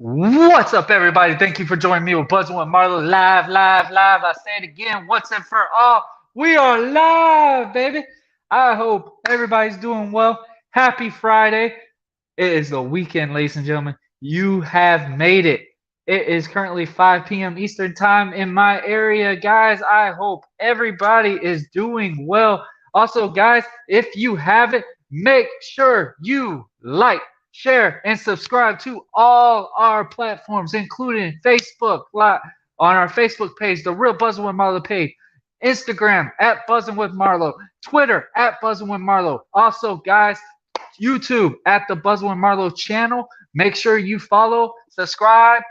What's up, everybody? Thank you for joining me with Buzzing with Marlowe live, live, live. I say it again, once and for all. We are live, baby. I hope everybody's doing well. Happy Friday. It is the weekend, ladies and gentlemen. You have made it. It is currently 5 p.m. Eastern Time in my area. Guys, I hope everybody is doing well. Also, guys, if you haven't, make sure you like, share, and subscribe to all our platforms, including Facebook Live, on our Facebook page, The Real Buzzing with Marlowe page, Instagram at Buzzing with Marlowe, Twitter at Buzzing with Marlowe. Also, guys, YouTube at the Buzzing with Marlowe channel. Make sure you follow, subscribe,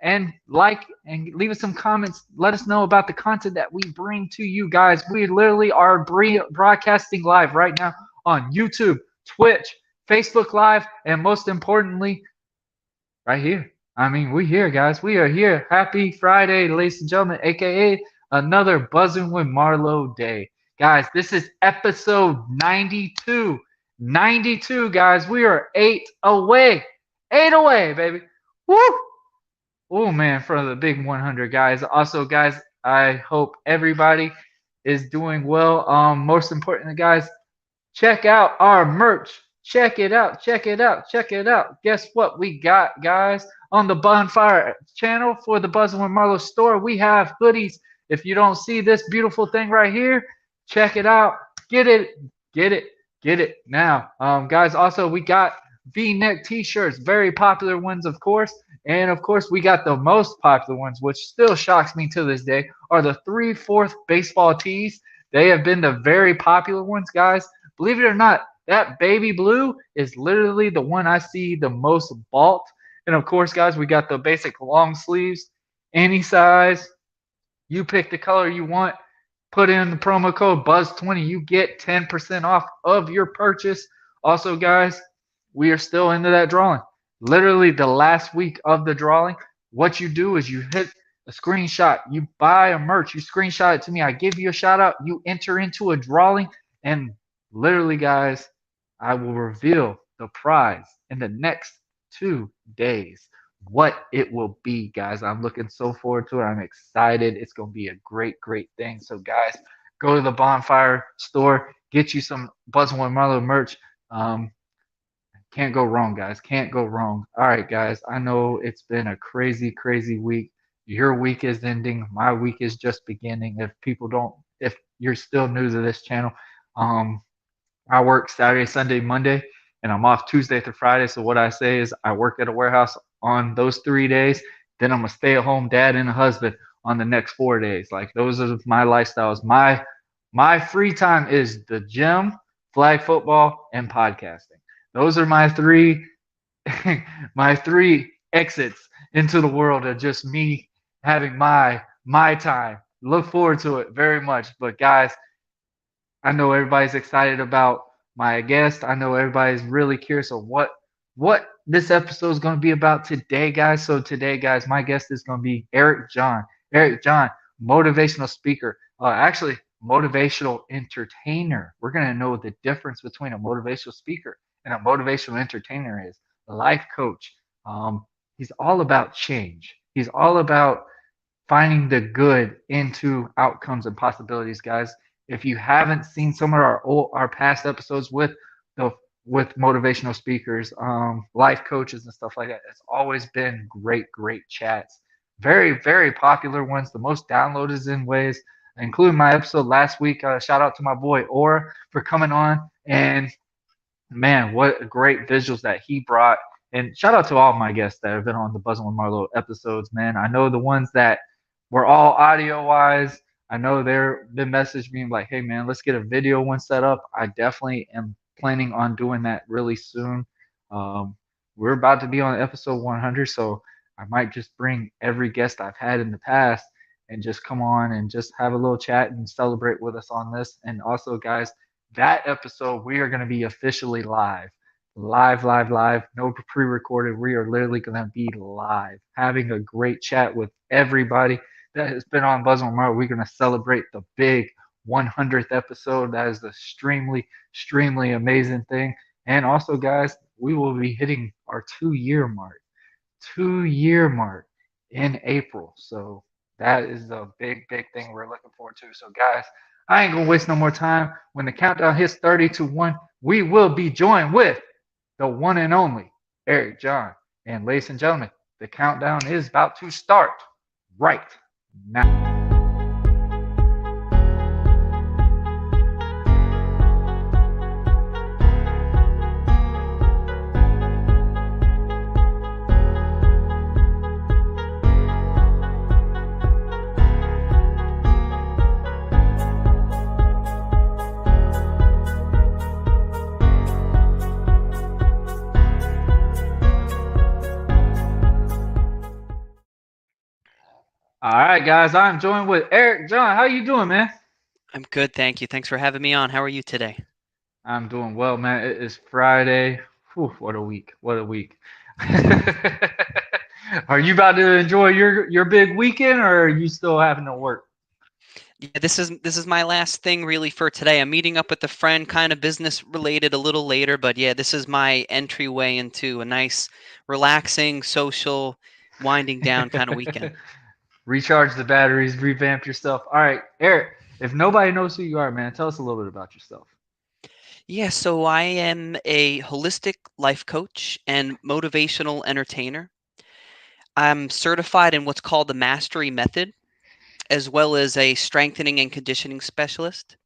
and like, and leave us some comments. Let us know about the content that we bring to you guys. We literally are broadcasting live right now on YouTube, Twitch, Facebook Live, and most importantly, right here. I mean, we here, guys. We are here. Happy Friday, ladies and gentlemen, aka another Buzzing with Marlowe day. Guys, this is episode 92. 92, guys. We are 8 away. 8 away, baby. Woo! Oh, man, for the big 100, guys. Also, guys, I hope everybody is doing well. Most importantly, guys, check out our merch. Check it out. Check it out. Check it out. Guess what we got, guys? On the Bonfire channel for the Buzzing with Marlowe store, we have hoodies. If you don't see this beautiful thing right here, check it out. Get it. Get it. Get it now. Guys, also, we got V-neck t-shirts. Very popular ones, of course. And, of course, we got the most popular ones, which still shocks me to this day, are the 3/4 baseball tees. They have been the very popular ones, guys. Believe it or not, that baby blue is literally the one I see the most bought. And of course, guys, we got the basic long sleeves, any size. You pick the color you want. Put in the promo code BUZZ20. You get 10% off of your purchase. Also, guys, we are still into that drawing. Literally the last week of the drawing. What you do is you hit a screenshot. You buy a merch. You screenshot it to me. I give you a shout out. You enter into a drawing. And literally, guys, I will reveal the prize in the next 2 days. What it will be, guys. I'm looking so forward to it. I'm excited. It's going to be a great, great thing. So, guys, go to the Bonfire store. Get you some Buzzing with Marlowe merch. Can't go wrong, guys. Can't go wrong. All right, guys. I know it's been a crazy, crazy week. Your week is ending. My week is just beginning. If you're still new to this channel, I work Saturday, Sunday, Monday, and I'm off Tuesday through Friday. So what I say is I work at a warehouse on those 3 days. Then I'm a stay-at-home dad and a husband on the next 4 days. Like those are my lifestyles. My free time is the gym, flag football, and podcasting. Those are my three my three exits into the world of just me having my time. Look forward to it very much. But guys, I know everybody's excited about my guest. I know everybody's really curious on what this episode is going to be about today, guys. So today, guys, my guest is going to be Eric John. Eric John, motivational speaker. Actually, motivational entertainer. We're going to know the difference between a motivational speaker and a motivational entertainer is. A life coach. He's all about change. He's all about finding the good into outcomes and possibilities, guys. If you haven't seen some of our past episodes with motivational speakers, life coaches and stuff like that, it's always been great, great chats. Very, very popular ones. The most downloaded in ways, including my episode last week. Shout out to my boy Aura for coming on, and man, what great visuals that he brought. And shout out to all my guests that have been on the Buzzing with Marlowe episodes, man. I know the ones that were all audio wise. I know they're been messaged me like, hey man, let's get a video one set up. I definitely am planning on doing that really soon. We're about to be on episode 100, so I might just bring every guest I've had in the past and just come on and just have a little chat and celebrate with us on this. And also, guys, that episode we are going to be officially live. Live, live, live. No pre-recorded. We are literally going to be live, having a great chat with everybody that has been on Buzzing with Marlowe. We're going to celebrate the big 100th episode. That is the extremely, extremely amazing thing. And also, guys, we will be hitting our 2-year mark. 2-year mark in April. So that is a big, big thing we're looking forward to. So, guys, I ain't gonna waste no more time. When the countdown hits 30 to 1, we will be joined with the one and only Eric John. And ladies and gentlemen, the countdown is about to start right now. All right, guys, I'm joined with Eric John. How you doing, man? I'm good, thank you. Thanks for having me on. How are you today? I'm doing well, man. It is Friday. Whew, what a week! What a week! Are you about to enjoy your big weekend, or are you still having to work? Yeah, this is my last thing really for today. I'm meeting up with a friend, kind of business related a little later, but yeah, this is my entryway into a nice, relaxing, social, winding down kind of weekend. Recharge the batteries, revamp yourself. All right, Eric. If nobody knows who you are, man, tell us a little bit about yourself. Yeah, so I am a holistic life coach and motivational entertainer. I'm certified in what's called the Mastery Method, as well as a strengthening and conditioning specialist.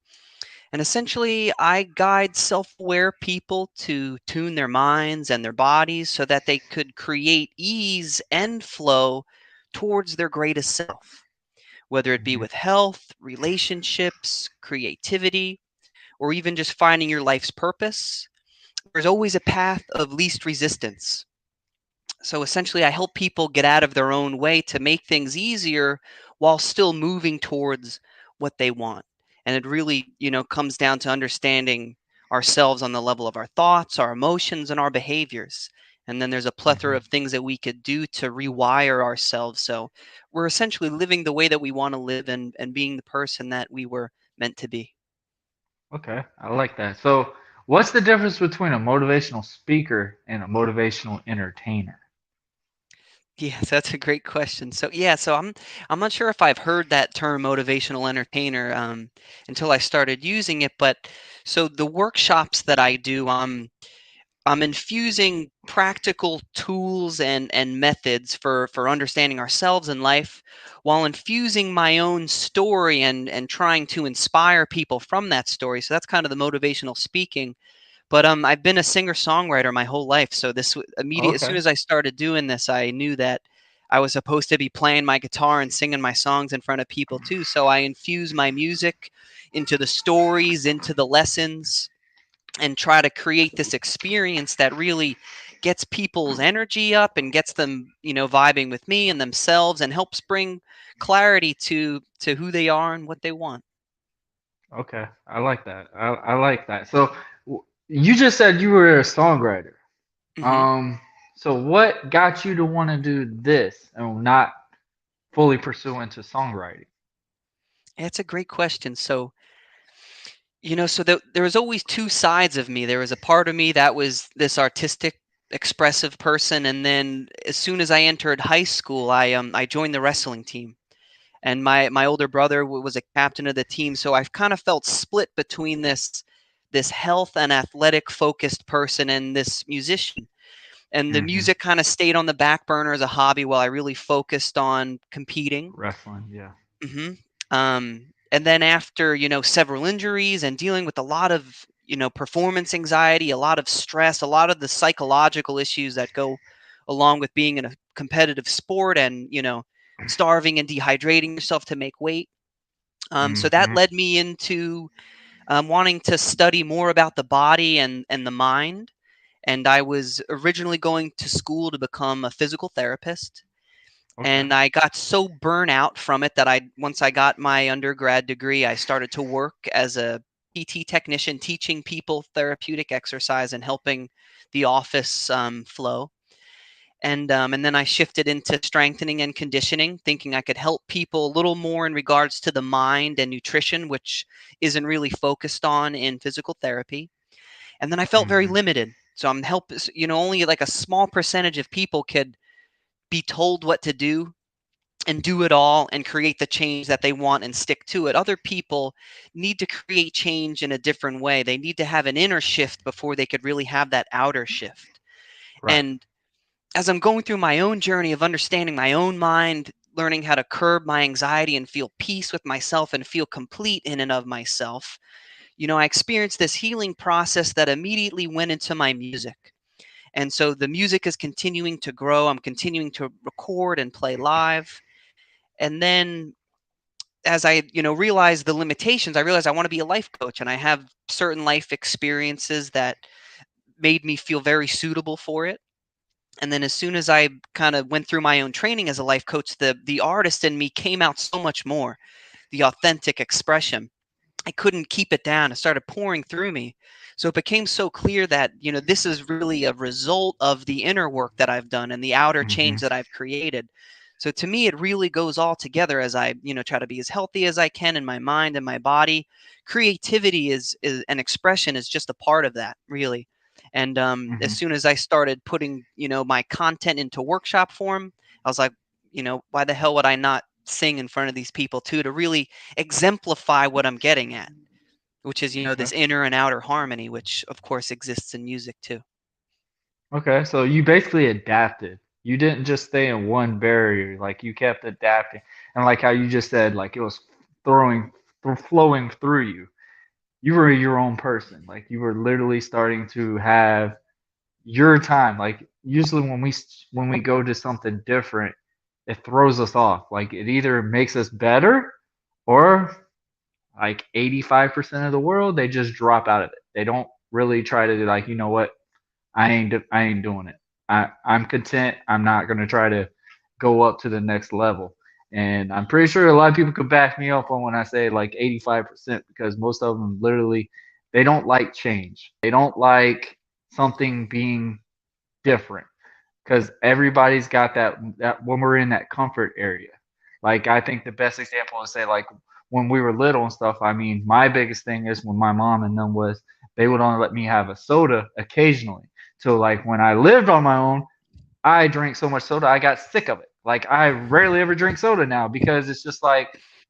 And essentially, I guide self aware people to tune their minds and their bodies so that they could create ease and flow towards their greatest self, whether it be Hmm. with health, relationships, creativity, or even just finding your life's purpose. There's always a path of least resistance. So essentially, I help people get out of their own way to make things easier while still moving towards what they want. And it really, comes down to understanding ourselves on the level of our thoughts, our emotions, and our behaviors. And then there's a plethora Hmm. of things that we could do to rewire ourselves. So we're essentially living the way that we want to live and being the person that we were meant to be. Okay, I like that. So, what's the difference between a motivational speaker and a motivational entertainer? Yes, that's a great question. So yeah, so I'm not sure if I've heard that term motivational entertainer until I started using it, but so the workshops that I do, I'm infusing practical tools and methods for understanding ourselves in life while infusing my own story and trying to inspire people from that story. So that's kind of the motivational speaking. But I've been a singer-songwriter my whole life, so immediate as soon Okay. as I started doing this, I knew that I was supposed to be playing my guitar and singing my songs in front of people too. So I infuse my music into the stories, into the lessons, and try to create this experience that really gets people's energy up and gets them, vibing with me and themselves and helps bring clarity to who they are and what they want. Okay, I like that. I like that. So, you just said you were a songwriter. hmm Um, so what got you to want to do this and not fully pursue into songwriting? It's a great question. So there was always two sides of me. There was a part of me that was this artistic, expressive person, and then as soon as I entered high school, I joined the wrestling team, and my older brother was a captain of the team. So I've kind of felt split between this health and athletic focused person and this musician. And the Hmm. music kind of stayed on the back burner as a hobby while I really focused on competing. Wrestling, yeah. hmm and then after, several injuries and dealing with a lot of, performance anxiety, a lot of stress, a lot of the psychological issues that go along with being in a competitive sport and, starving and dehydrating yourself to make weight. So that Hmm. led me into wanting to study more about the body and the mind. And I was originally going to school to become a physical therapist, Okay. and I got so burnt out from it that once I got my undergrad degree, I started to work as a PT technician, teaching people therapeutic exercise and helping the office flow. And then I shifted into strengthening and conditioning, thinking I could help people a little more in regards to the mind and nutrition, which isn't really focused on in physical therapy. And then I felt very Hmm. limited. So only like a small percentage of people could be told what to do and do it all and create the change that they want and stick to it. Other people need to create change in a different way. They need to have an inner shift before they could really have that outer shift. Right. And as I'm going through my own journey of understanding my own mind, learning how to curb my anxiety and feel peace with myself and feel complete in and of myself, I experienced this healing process that immediately went into my music. And so the music is continuing to grow. I'm continuing to record and play live. And then as I, realized the limitations, I realized I want to be a life coach, and I have certain life experiences that made me feel very suitable for it. And then as soon as I kind of went through my own training as a life coach, the artist in me came out so much more, the authentic expression. I couldn't keep it down. It started pouring through me. So it became so clear that, this is really a result of the inner work that I've done and the outer change Hmm. that I've created. So to me, it really goes all together as I, try to be as healthy as I can in my mind and my body. Creativity is an expression is just a part of that, really. And as Hmm. soon as I started putting, my content into workshop form, I was like, why the hell would I not sing in front of these people too, to really exemplify what I'm getting at, which is, Okay. this inner and outer harmony, which of course exists in music too. Okay. So you basically adapted. You didn't just stay in one barrier. Like you kept adapting, and like how you just said, like it was throwing, flowing through you. You were your own person. Like you were literally starting to have your time. Like usually when we go to something different, it throws us off. Like it either makes us better or like 85% of the world, they just drop out of it. They don't really try to do like, you know what? I ain't doing it. I'm content. I'm not going to try to go up to the next level. And I'm pretty sure a lot of people could back me up on when I say like 85% because most of them literally they don't like change. They don't like something being different because everybody's got that when we're in that comfort area. Like I think the best example is say like when we were little and stuff. I mean, my biggest thing is when my mom and them was they would only let me have a soda occasionally. So like when I lived on my own, I drank so much soda, I got sick of it. Like I rarely ever drink soda now because it's just like,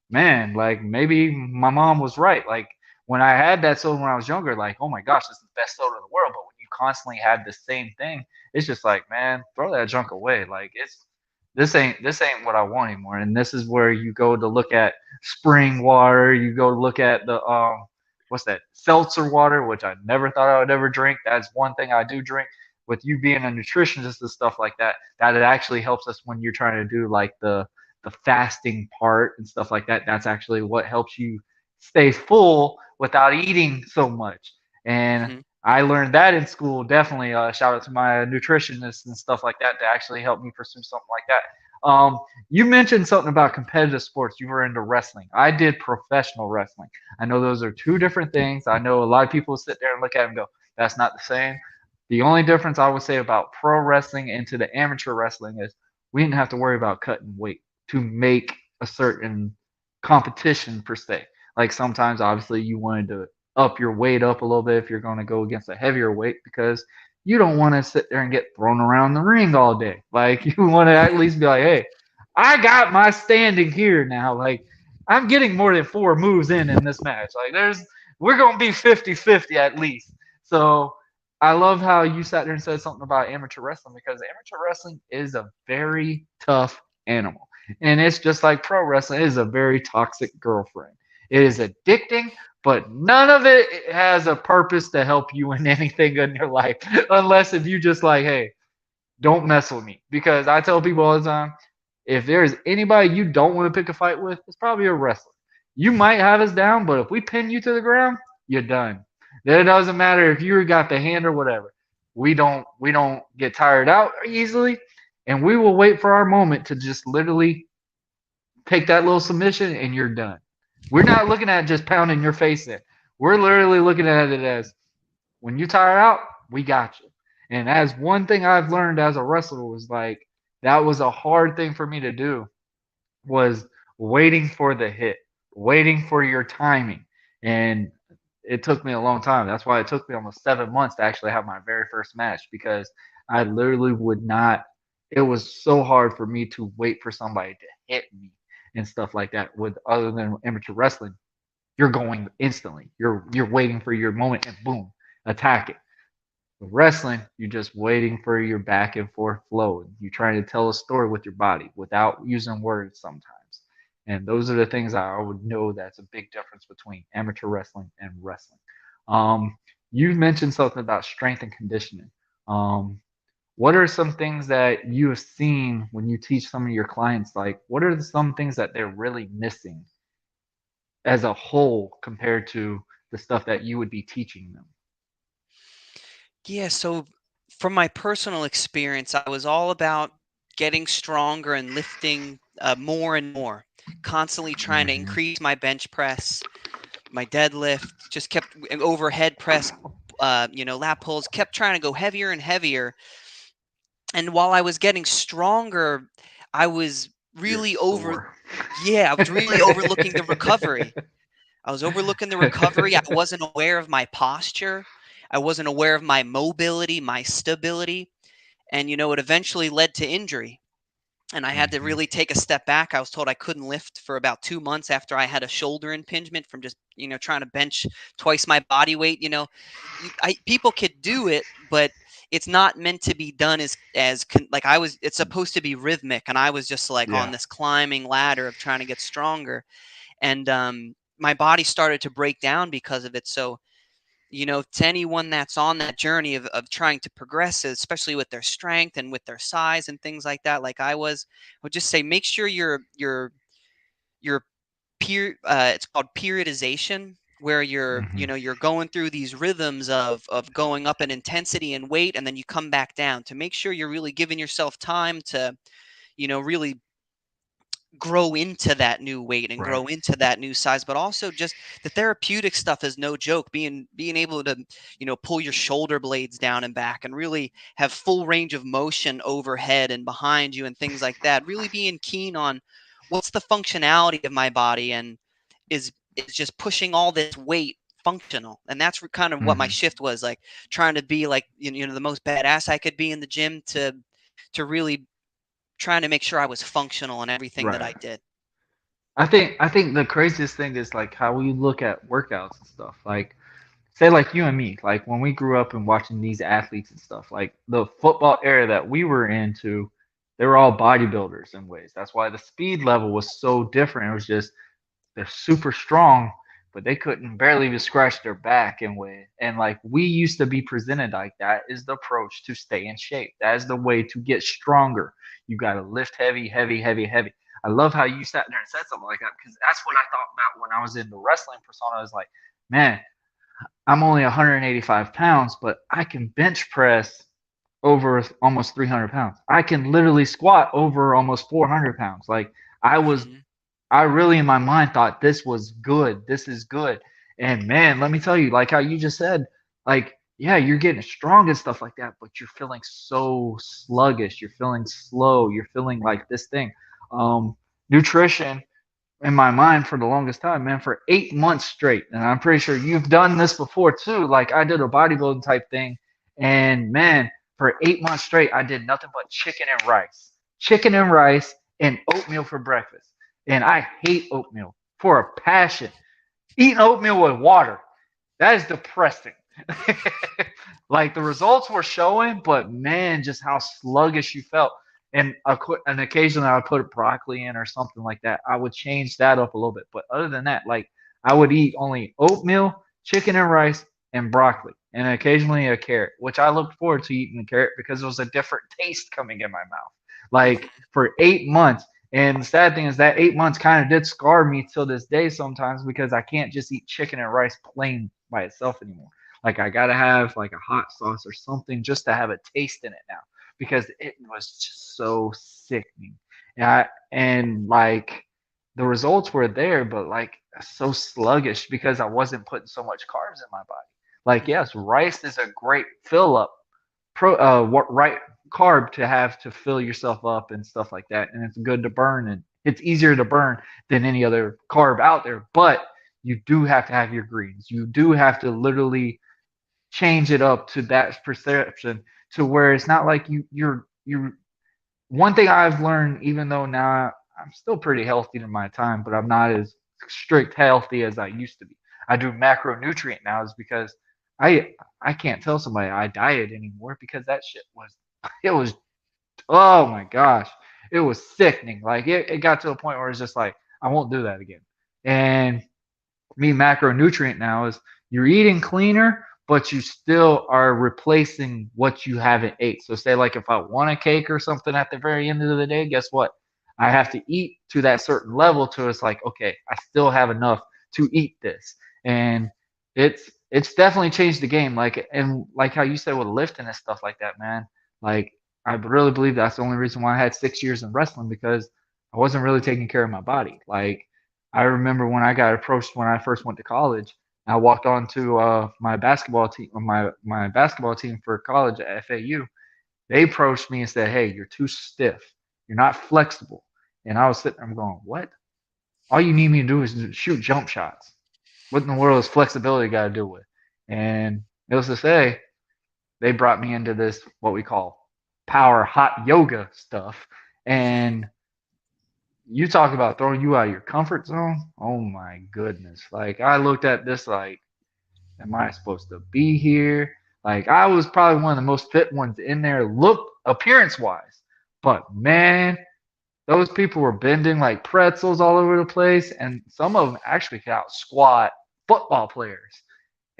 man, like maybe my mom was right. Like when I had that soda when I was younger, like, oh my gosh, this is the best soda in the world. But when you constantly have the same thing, it's just like, man, throw that junk away. Like it's this ain't what I want anymore. And this is where you go to look at spring water, you go look at the what's that, seltzer water, which I never thought I would ever drink. That's one thing I do drink with you being a nutritionist and stuff like that, that it actually helps us when you're trying to do like the fasting part and stuff like that. That's actually what helps you stay full without eating so much. And Hmm. I learned that in school. Definitely, shout out to my nutritionists and stuff like that to actually help me pursue something like that. You mentioned something about competitive sports. You were into wrestling. I did professional wrestling. I know those are two different things. I know a lot of people sit there and look at it and go, "That's not the same." The only difference I would say about pro wrestling into the amateur wrestling is we didn't have to worry about cutting weight to make a certain competition per se. Like sometimes, obviously, you wanted to up your weight up a little bit if you're going to go against a heavier weight because you don't want to sit there and get thrown around the ring all day. Like you want to at least be like, hey, I got my standing here now. Like I'm getting more than four moves in this match. Like we're going to be 50-50 at least. So I love how you sat there and said something about amateur wrestling because amateur wrestling is a very tough animal. And it's just like pro wrestling, it is a very toxic girlfriend. It is addicting, but none of it has a purpose to help you in anything in your life. Unless if you just like, hey, don't mess with me. Because I tell people all the time, if there's anybody you don't want to pick a fight with, it's probably a wrestler. You might have us down, but if we pin you to the ground, you're done. Then it doesn't matter if you got the hand or whatever. We don't get tired out easily, and we will wait for our moment to just literally take that little submission and you're done. We're not looking at just pounding your face in. We're literally looking at it as when you tire out, we got you. And as one thing I've learned as a wrestler was like that was a hard thing for me to do was waiting for the hit, waiting for your timing. And it took me a long time. That's why it took me almost 7 months to actually have my very first match because I literally would not. it was so hard for me to wait for somebody to hit me and stuff like that. With other than amateur wrestling, you're going instantly. You're waiting for your moment and boom, attack it. With wrestling, you're just waiting for your back and forth flow. You're trying to tell a story with your body without using words sometimes. And those are the things I would know that's a big difference between amateur wrestling and wrestling. Um, you mentioned something about strength and conditioning. Um, what are some things that you have seen when you teach some of your clients? Like, what are some things that they're really missing as a whole compared to the stuff that you would be teaching them? Yeah, so from my personal experience, I was all about getting stronger and lifting more and more, constantly trying to Mm-hmm. increase my bench press, my deadlift, just kept overhead press, lat pulls, kept trying to go heavier and heavier. And while I was getting stronger, I was You're really sore. yeah, I was really overlooking the recovery. I was overlooking the recovery. I wasn't aware of my posture. I wasn't aware of my mobility, my stability. And, it eventually led to injury. And I had to Mhm. really take a step back. I was told I couldn't lift for about 2 months after I had a shoulder impingement from just, trying to bench twice my body weight. People could do it, but it's not meant to be done like it's supposed to be rhythmic. And I was just like on Yeah. this climbing ladder of trying to get stronger. And my body started to break down because of it. So, to anyone that's on that journey of trying to progress, especially with their strength and with their size and things like that, like I would just say make sure your it's called periodization, where Mhm. you're going through these rhythms of going up in intensity and weight, and then you come back down to make sure you're really giving yourself time to, really grow into that new weight and Right. grow into that new size. But also just the therapeutic stuff is no joke. Being able to, pull your shoulder blades down and back and really have full range of motion overhead and behind you and things like that, really being keen on what's the functionality of my body, and is just pushing all this weight functional. And that's kind of what my Mhm. shift was like, trying to be like, the most badass I could be in the gym, to really trying to make sure I was functional in everything that Right. I did. I think the craziest thing is like how we look at workouts and stuff. Like say like you and me, like when we grew up and watching these athletes and stuff, like the football era that we were into, they were all bodybuilders in ways. That's why the speed level was so different. It was just they're super strong, but they couldn't barely even scratch their back in way. And like we used to be presented like that is the approach to stay in shape. That is the way to get stronger. You got to lift heavy, heavy, heavy, heavy. I love how you sat there and said something like that because that's what I thought about when I was in the wrestling persona. I was like, man, I'm only 185 pounds, but I can bench press over almost 300 pounds. I can literally squat over almost 400 pounds. Like I was Mhm. I really in my mind thought this was good. This is good. And man, let me tell you, like how you just said, like, yeah, you're getting strong and stuff like that, but you're feeling so sluggish. You're feeling slow. You're feeling like this thing. Nutrition in my mind for the longest time, man, for 8 months straight. And I'm pretty sure you've done this before too. Like I did a bodybuilding type thing, and man, for 8 months straight, I did nothing but chicken and rice, and oatmeal for breakfast. And I hate oatmeal for a passion. Eating oatmeal with water, that is depressing. Like the results were showing, but man, just how sluggish you felt. And occasionally I would put broccoli in or something like that. I would change that up a little bit. But other than that, like I would eat only oatmeal, chicken and rice, and broccoli, and occasionally a carrot, which I looked forward to eating the carrot because it was a different taste coming in my mouth. Like Mhm. for 8 months. And the sad thing is that 8 months kind of did scar me till this day sometimes because I can't just eat chicken and rice plain by itself anymore. Like I gotta have like a hot sauce or something just to have a taste in it now because it was just so sickening. And like the results were there, but like so sluggish because I wasn't putting so much carbs in my body. Like Mhm. yes, rice is a great fill up what right carb to have to fill yourself up and stuff like that, and it's good to burn and it's easier to burn than any other carb out there. But you do have to have your greens. You do have to literally change it up to that perception to where it's not like you're one thing I've learned, even though now I'm still pretty healthy in my time, but I'm not as strict healthy as I used to be. I do macronutrient now is because I can't tell somebody I diet anymore because that shit was it was oh my gosh, it was sickening. Like it got to a point where it's just like I won't do that again. And me macronutrient now is you're eating cleaner, but you still are replacing what you haven't ate. So say like if I want a cake or something at the very end of the day, guess what? I have to eat to that certain level to it's like, okay, I still have enough to eat this. And it's definitely changed the game. Like and like how you said with lifting and stuff like that, man. Like I really believe that's the only reason why I had 6 years in wrestling because I wasn't really taking care of my body. Like I remember when I got approached when I first went to college. I walked on to my basketball team, my basketball team for college at FAU. They approached me and said, "Hey, you're too stiff. You're not flexible." And I was sitting there going, "What? All you need me to do is shoot jump shots. What in the world is flexibility got to do with?" And needless to say, they brought me into this what we call power hot yoga stuff, Hmm. and you talk about throwing you out of your comfort zone. Oh my goodness. Like I looked at this like, am I supposed to be here? Like I was probably one of the most fit ones in there, look appearance wise. But man, those people were bending like pretzels all over the place, and some of them actually could out squat football players.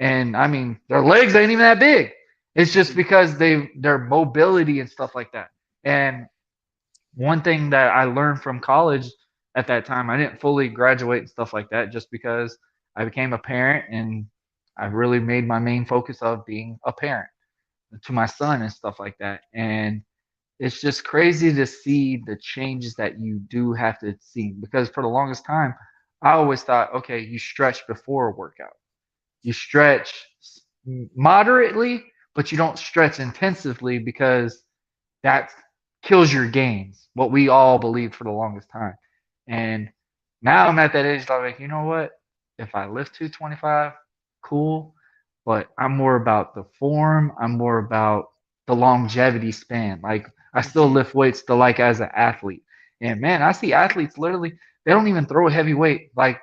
And I mean, their legs ain't even that big. It's just Hmm. because their mobility and stuff like that. And one thing that I learned from college at that time, I didn't fully graduate and stuff like that just because I became a parent and I really made my main focus of being a parent to my son and stuff like that. And it's just crazy to see the changes that you do have to see because for the longest time, I always thought, okay, you stretch before a workout. You stretch moderately, but you don't stretch intensively because that kills your gains. What we all believed for the longest time. And now I'm at that age that I'm like, you know what? If I lift 225, cool. But I'm more about the form. I'm more about the longevity span. Like I still Hmm. lift weights to like as an athlete. And man, I see athletes literally they don't even throw a heavy weight. Like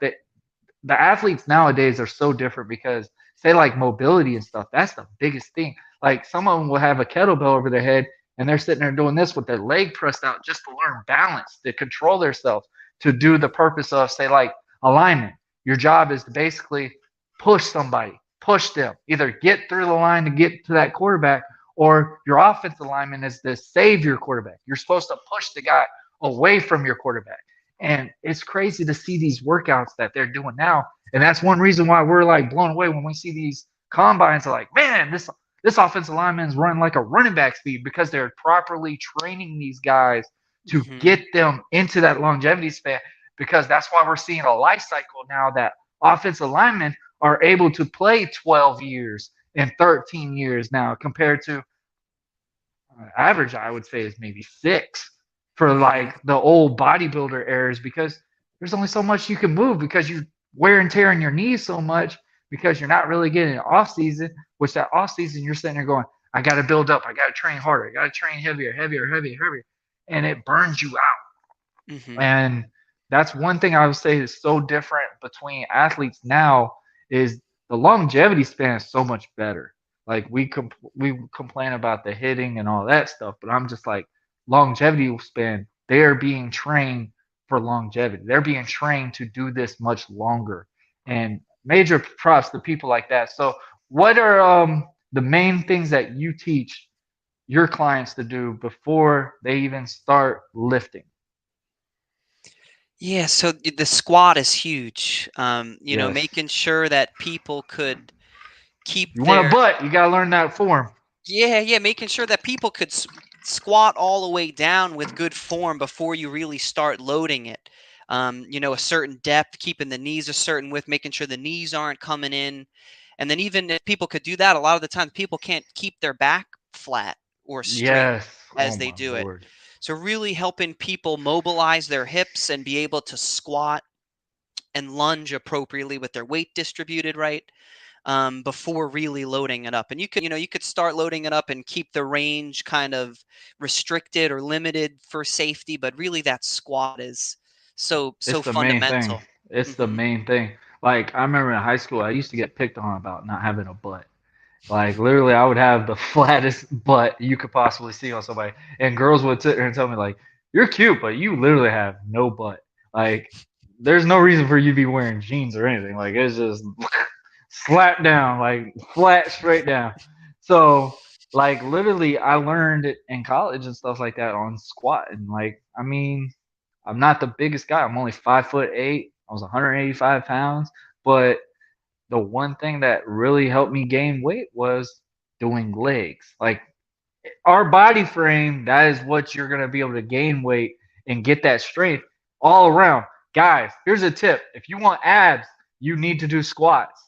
the athletes nowadays are so different because say like mobility and stuff, that's the biggest thing. Like some of them will have a kettlebell over their head and they're sitting there doing this with their leg pressed out just to learn balance, to control themselves, to do the purpose of say like alignment. Your job is to basically push somebody, push them, either get through the line to get to that quarterback, or your offensive alignment is to save your quarterback. You're supposed to push the guy away from your quarterback. And it's crazy to see these workouts that they're doing now. And that's one reason why we're like blown away when we see these combines are like, man, this offensive lineman is running like a running back speed because they're properly training these guys to Hmm. get them into that longevity span. Because that's why we're seeing a life cycle now that offensive linemen are able to play 12 years and 13 years now compared to average I would say is maybe 6 for Hmm. like the old bodybuilder eras because there's only so much you can move because you wear and tear in your knees so much because you're not really getting off season, which that off season you're sitting there going, I got to build up, I got to train harder, I got to train heavier, heavier, heavier, heavier, and it burns you out. Hmm. And that's one thing I would say is so different between athletes now is the longevity span is so much better. Like we complain about the hitting and all that stuff, but I'm just like longevity span. They are being trained for longevity. They're being trained to do this much longer. And major props to people like that. So, what are the main things that you teach your clients to do before they even start lifting? Yeah, so the squat is huge. Yes. Making sure that people could keep You want a their butt, you gotta learn that form. yeah, making sure that people could squat all the way down with good form before you really start loading it. A certain depth, keeping the knees a certain width, making sure the knees aren't coming in. And then even if people could do that, a lot of the time people can't keep their back flat or straight Yes. Oh as they my do it. lord. So really helping people mobilize their hips and be able to squat and lunge appropriately with their weight distributed right. before really loading it up. And you could start loading it up and keep the range kind of restricted or limited for safety, but really that squat is so It's the main thing. fundamental. It's the Hmm. main thing. Like I remember in high school, I used to get picked on about not having a butt. Like literally, I would have the flattest butt you could possibly see on somebody, and girls would sit there and tell me like, "You're cute, but you literally have no butt. Like, there's no reason for you to be wearing jeans or anything. Like, it's just slap down, like flat straight down." So, like literally, I learned it in college and stuff like that on squatting. Like, I mean, I'm not the biggest guy. I'm only 5'8". I was 185 pounds, but the one thing that really helped me gain weight was doing legs. Like our body frame, that is what you're going to be able to gain weight and get that strength all around. Guys, here's a tip. If you want abs, you need to do squats.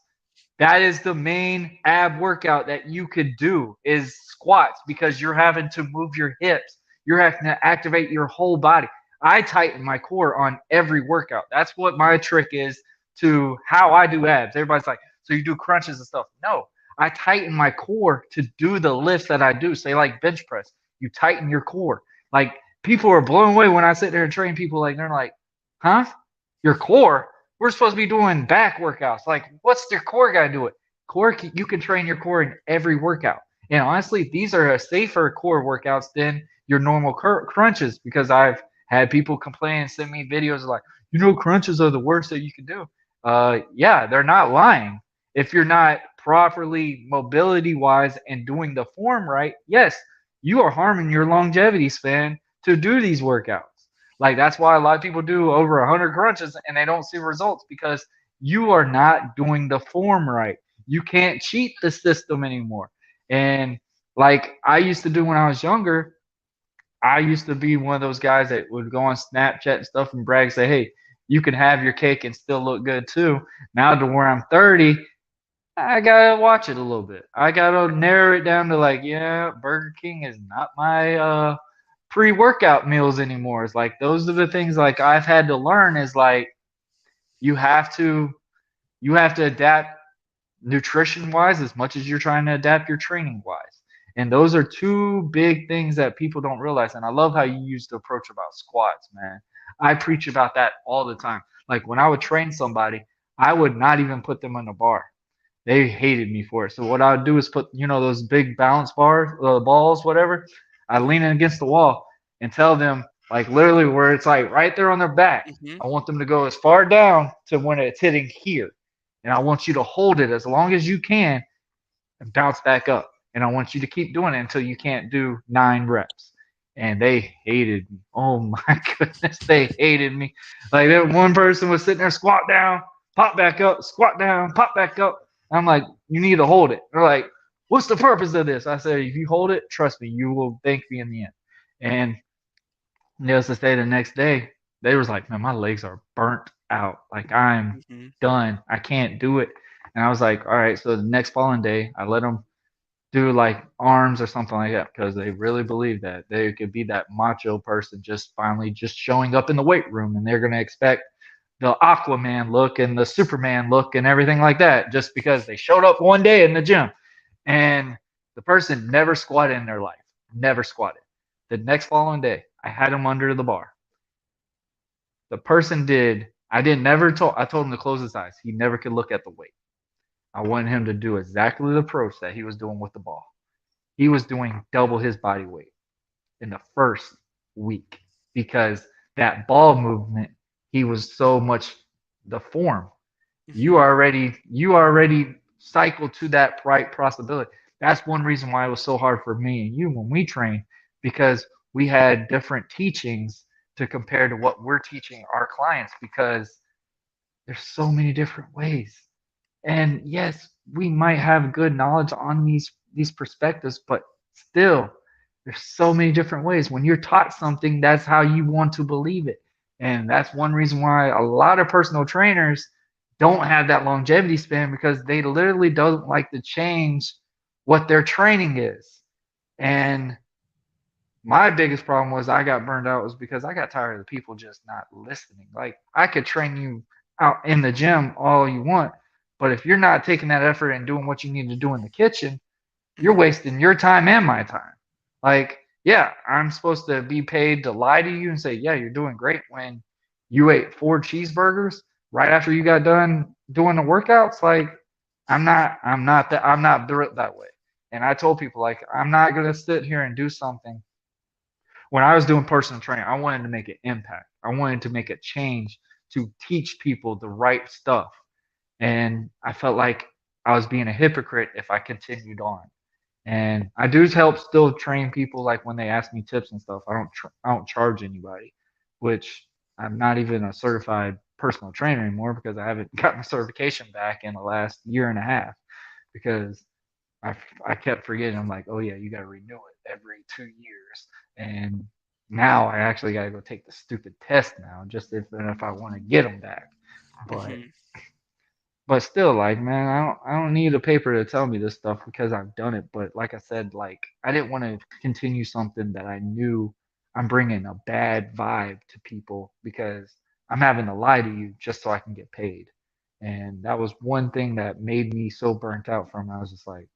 That is the main ab workout that you could do is squats because you're having to move your hips. You're having to activate your whole body. I tighten my core on every workout. That's what my trick is to how I do abs. Everybody's like, so you do crunches and stuff. No, I tighten my core to do the lifts that I do. Say like bench press. You tighten your core. Like people are blown away when I sit there and train people. Like they're like, huh? Your core? We're supposed to be doing back workouts. Like, what's your core got to do it? Core, you can train your core in every workout. And honestly, these are a safer core workouts than your normal crunches because I've had people complain and send me videos like, crunches are the worst that you can do. Yeah, they're not lying. If you're not properly mobility wise and doing the form right, yes, you are harming your longevity span to do these workouts. Like that's why a lot of people do over 100 crunches and they don't see results because you are not doing the form right. You can't cheat the system anymore. And like I used to do when I was younger, I used to be one of those guys that would go on Snapchat and stuff and brag, say, "Hey, you can have your cake and still look good too." Now to where I'm 30, I gotta watch it a little bit. I gotta narrow it down to like, yeah, Burger King is not my pre-workout meals anymore. It's like those are the things like I've had to learn is like you have to you have to adapt nutrition wise as much as you're trying to adapt your training wise. And those are two big things that people don't realize. And I love how you used the approach about squats, man. I preach about that all the time. Like when I would train somebody, I would not even put them on the bar. They hated me for it. So what I would do is put, those big balance bars, balls, whatever. I lean in against the wall and tell them like literally where it's like right there on their back. Hmm. I want them to go as far down to when it's hitting here, and I want you to hold it as long as you can and bounce back up. And I want you to keep doing it until you can't do 9 reps. And they hated me. Oh my goodness, they hated me. Like that one person was sitting there, squat down, pop back up, squat down, pop back up. I'm like, you need to hold it. They're like, what's the purpose of this? I said, if you hold it, trust me, you will thank me in the end. And needless to say, the next day, they was like, man, my legs are burnt out. Like I'm Hmm. done. I can't do it. And I was like, all right. So the next following day, I let them do like arms or something like that because they really believe that they could be that macho person just finally just showing up in the weight room and they're going to expect the Aquaman look and the Superman look and everything like that just because they showed up one day in the gym and the person never squatted in their life, never squatted. The next following day, I had him under the bar. The person did. I didn't never told. I told him to close his eyes. He never could look at the weight. I wanted him to do exactly the approach that he was doing with the ball. He was doing double his body weight in the first week because that ball movement, he was so much the form. Hmm. You already cycled to that right possibility. That's one reason why it was so hard for me and you when we trained because we had different teachings to compare to what we're teaching our clients because there's so many different ways. And yes, we might have good knowledge on these perspectives, but still, there's so many different ways. When you're taught something, that's how you want to believe it. And that's one reason why a lot of personal trainers don't have that longevity span because they literally don't like to change what their training is. And my biggest problem was I got burned out was because I got tired of the people just not listening. Like I could train you out in the gym all you want, But if you're not taking that effort and doing what you need to do in the kitchen, you're Mhm. wasting your time and my time. Like, yeah, I'm supposed to be paid to lie to you and say, yeah, you're doing great when you ate 4 cheeseburgers right after you got done doing the workouts. Like, I'm not built that way. And I told people, like, I'm not going to sit here and do something. When I was doing personal training, I wanted to make an impact. I wanted to make a change to teach people the right stuff. And I felt like I was being a hypocrite if I continued on. And I do help still train people, like when they ask me tips and stuff. I don't charge anybody, which I'm not even a certified personal trainer anymore because I haven't got my certification back in the last year and a half because I kept forgetting. I'm like, oh yeah, you got to renew it every 2 years, and now I actually got to go take the stupid test now, just if I want to get them back. But Mhm. still, like, man, I don't need a paper to tell me this stuff because I've done it. But like I said, like, I didn't want to continue something that I knew I'm bringing a bad vibe to people because I'm having to lie to you just so I can get paid. And that was one thing that made me so burnt out from it. I was just like,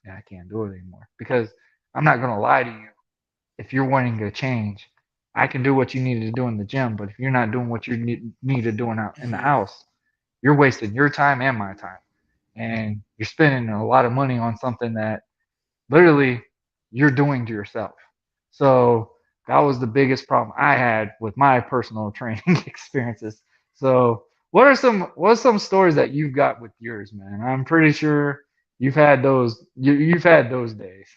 yeah, I can't do it anymore because I'm not gonna lie to you. If you're wanting to change, I can do what you need to do in the gym, but if you're not doing what you need to do out in the Mhm. house, you're wasting your time and my time, and you're spending a lot of money on something that literally you're doing to yourself. So that was the biggest problem I had with my personal training experiences. So what are some stories that you've got with yours, man? I'm pretty sure you've had those days.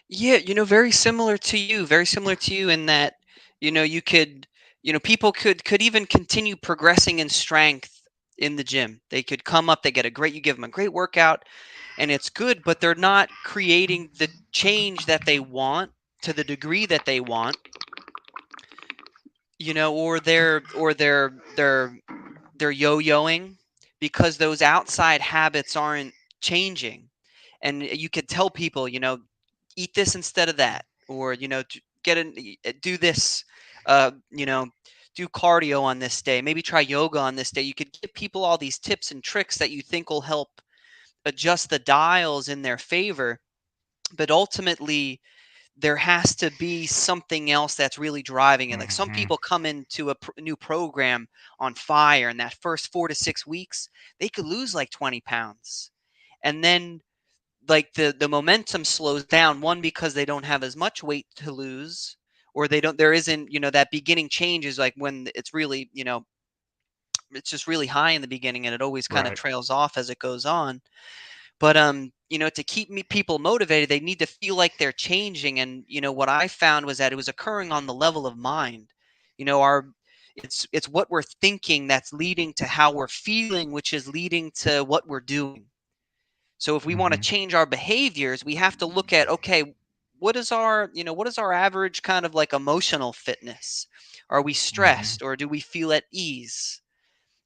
Yeah, very similar to you, very similar to you in that, you could, people could even continue progressing in strength in the gym. They could come up, they get a great, you give them a great workout and it's good, but they're not creating the change that they want to the degree that they want, or they're yo-yoing because those outside habits aren't changing. And you could tell people, eat this instead of that, or do this, uh, you know, do cardio on this day, maybe try yoga on this day. You could give people all these tips and tricks that you think will help adjust the dials in their favor, but ultimately there has to be something else that's really driving it. Like some Hmm. people come into a new program on fire, and that first 4 to 6 weeks, they could lose like 20 pounds. And then like the momentum slows down, one because they don't have as much weight to lose, or there isn't, that beginning change is like when it's really, it's just really high in the beginning and it always kind of Right. trails off as it goes on. But to keep people motivated, they need to feel like they're changing. And what I found was that it was occurring on the level of mind. Our it's what we're thinking that's leading to how we're feeling, which is leading to what we're doing. So if we want to Hmm. change our behaviors, we have to look at, okay, what is our average kind of like emotional fitness? Are we Hmm. stressed or do we feel at ease?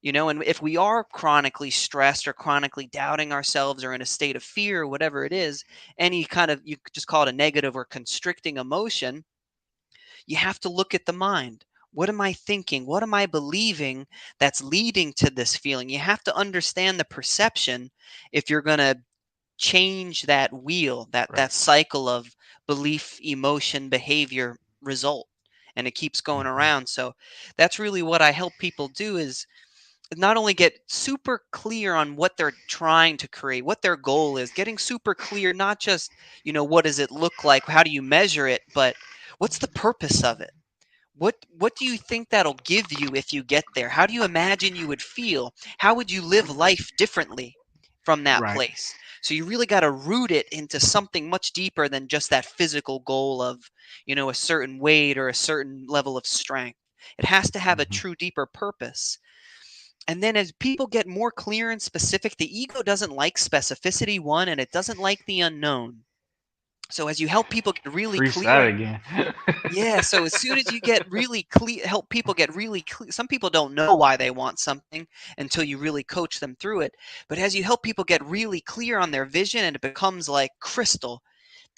And if we are chronically stressed or chronically doubting ourselves or in a state of fear, whatever it is, any kind of, you could just call it a negative or constricting emotion, you have to look at the mind. What am I thinking? What am I believing that's leading to this feeling? You have to understand the perception if you're going to change that wheel, that Right. cycle of belief, emotion, behavior, result. And it keeps going Hmm. around. So that's really what I help people do, is not only get super clear on what they're trying to create, what their goal is, getting super clear, not just, what does it look like? How do you measure it? But what's the purpose of it? What do you think that'll give you if you get there? How do you imagine you would feel? How would you live life differently from that Right. place? So you really got to root it into something much deeper than just that physical goal of, a certain weight or a certain level of strength. It has to have a Hmm. true deeper purpose. And then as people get more clear and specific, the ego doesn't like specificity, one, and it doesn't like the unknown. So as you help people get really Preach that clear, again. yeah, so as soon as you get really clear, help people get really clear. Some people don't know why they want something until you really coach them through it. But as you help people get really clear on their vision and it becomes like crystal,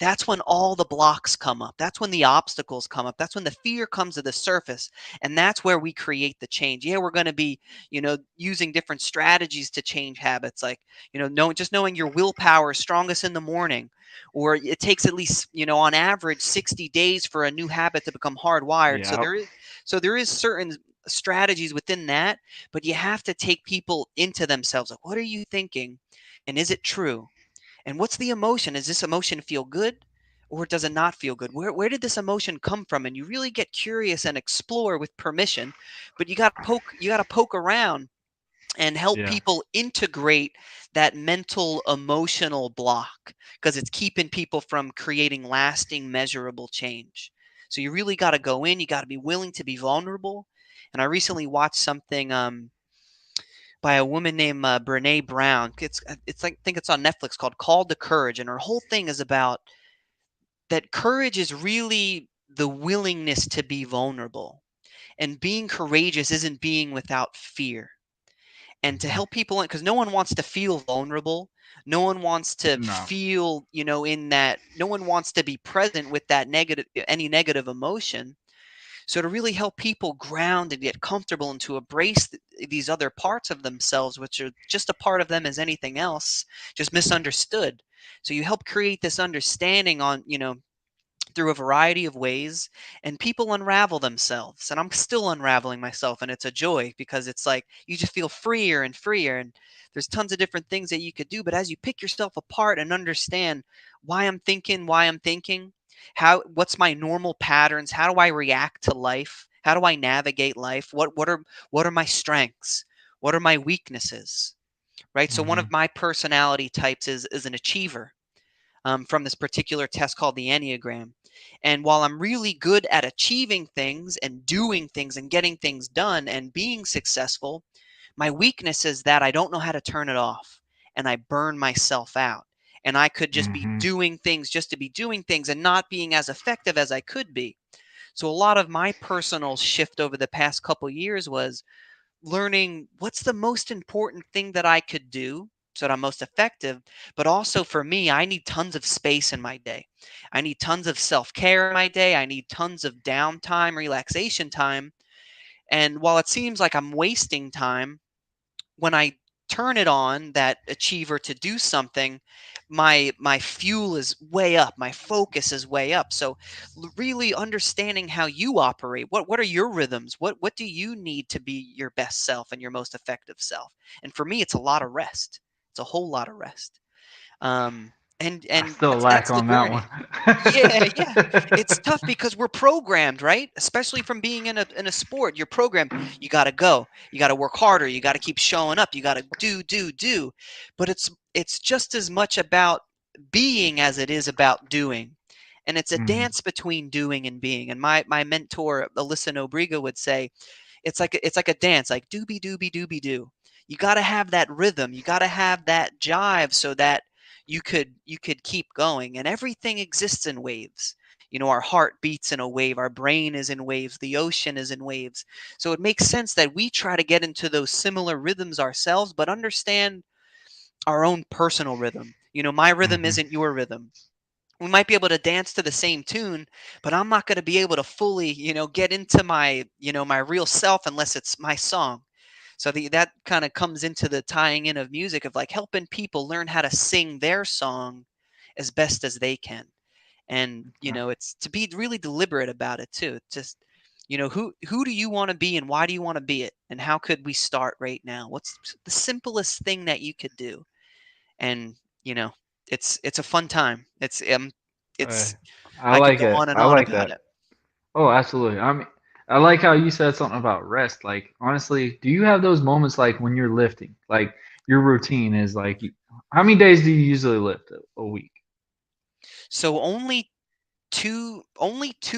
that's when all the blocks come up. That's when the obstacles come up. That's when the fear comes to the surface. And that's where we create the change. Yeah, we're going to be, using different strategies to change habits. Like, just knowing your willpower is strongest in the morning, or it takes at least, on average 60 days for a new habit to become hardwired. So Yep. there is certain strategies within that, but you have to take people into themselves. Like, what are you thinking? And is it true? And what's the emotion? Does this emotion feel good or does it not feel good? Where did this emotion come from? And you really get curious and explore with permission, but you got to poke around and help Yeah. people integrate that mental emotional block, because it's keeping people from creating lasting measurable change. So you really got to go in, you got to be willing to be vulnerable. And I recently watched something by a woman named Brene Brown. It's like, I think it's on Netflix, called Called to Courage, and her whole thing is about that courage is really the willingness to be vulnerable, and being courageous isn't being without fear. And to Mhm. help people, because no one wants to feel vulnerable, no one wants to No. feel, in that, no one wants to be present with that negative, any negative emotion. So to really help people ground and get comfortable and to embrace these other parts of themselves, which are just a part of them as anything else, just misunderstood. So you help create this understanding on, through a variety of ways, and people unravel themselves. And I'm still unraveling myself, and it's a joy, because it's like you just feel freer and freer, and there's tons of different things that you could do. But as you pick yourself apart and understand why I'm thinking, what's my normal patterns, how do I react to life, how do I navigate life, what are my strengths, what are my weaknesses, right? So one Hmm. of my personality types is an achiever, from this particular test called the Enneagram. And while I'm really good at achieving things and doing things and getting things done and being successful, my weakness is that I don't know how to turn it off, and I burn myself out. And I could just be Hmm. doing things just to be doing things and not being as effective as I could be. So a lot of my personal shift over the past couple years was learning what's the most important thing that I could do so that I'm most effective. But also for me, I need tons of space in my day. I need tons of self care in my day. I need tons of downtime, relaxation time. And while it seems like I'm wasting time, when I turn it on, that achiever, to do something, my fuel is way up, my focus is way up. So really understanding how you operate, what are your rhythms, what do you need to be your best self and your most effective self. And for me, it's a lot of rest. It's a whole lot of rest. um I and still lack that's the on that journey. one. Yeah, yeah. It's tough because we're programmed, right? Especially from being in a sport, you're programmed. You got to go. You got to work harder. You got to keep showing up. You got to do. But it's just as much about being as it is about doing. And it's a Mhm. dance between doing and being. And my mentor, Alyssa Nobriga, would say it's like a dance, like doobie doo. You got to have that rhythm. You got to have that jive so that you could keep going. And everything exists in waves. Our heart beats in a wave, our brain is in waves, the ocean is in waves. So it makes sense that we try to get into those similar rhythms ourselves, but understand our own personal rhythm. My rhythm Mhm. isn't your rhythm. We might be able to dance to the same tune, but I'm not going to be able to fully, get into my real self unless it's my song. So that kind of comes into the tying in of music, of like helping people learn how to sing their song as best as they can. And, it's to be really deliberate about it too. It's just, who do you want to be and why do you want to be it? And how could we start right now? What's the simplest thing that you could do? And, you know, it's a fun time. Uh, It's I I could like go it. on and I on like about that. it. Oh, absolutely. I like how you said something about rest. Like, honestly, do you have those moments like when you're lifting? Like, your routine is like, how many days do you usually lift a week? So only two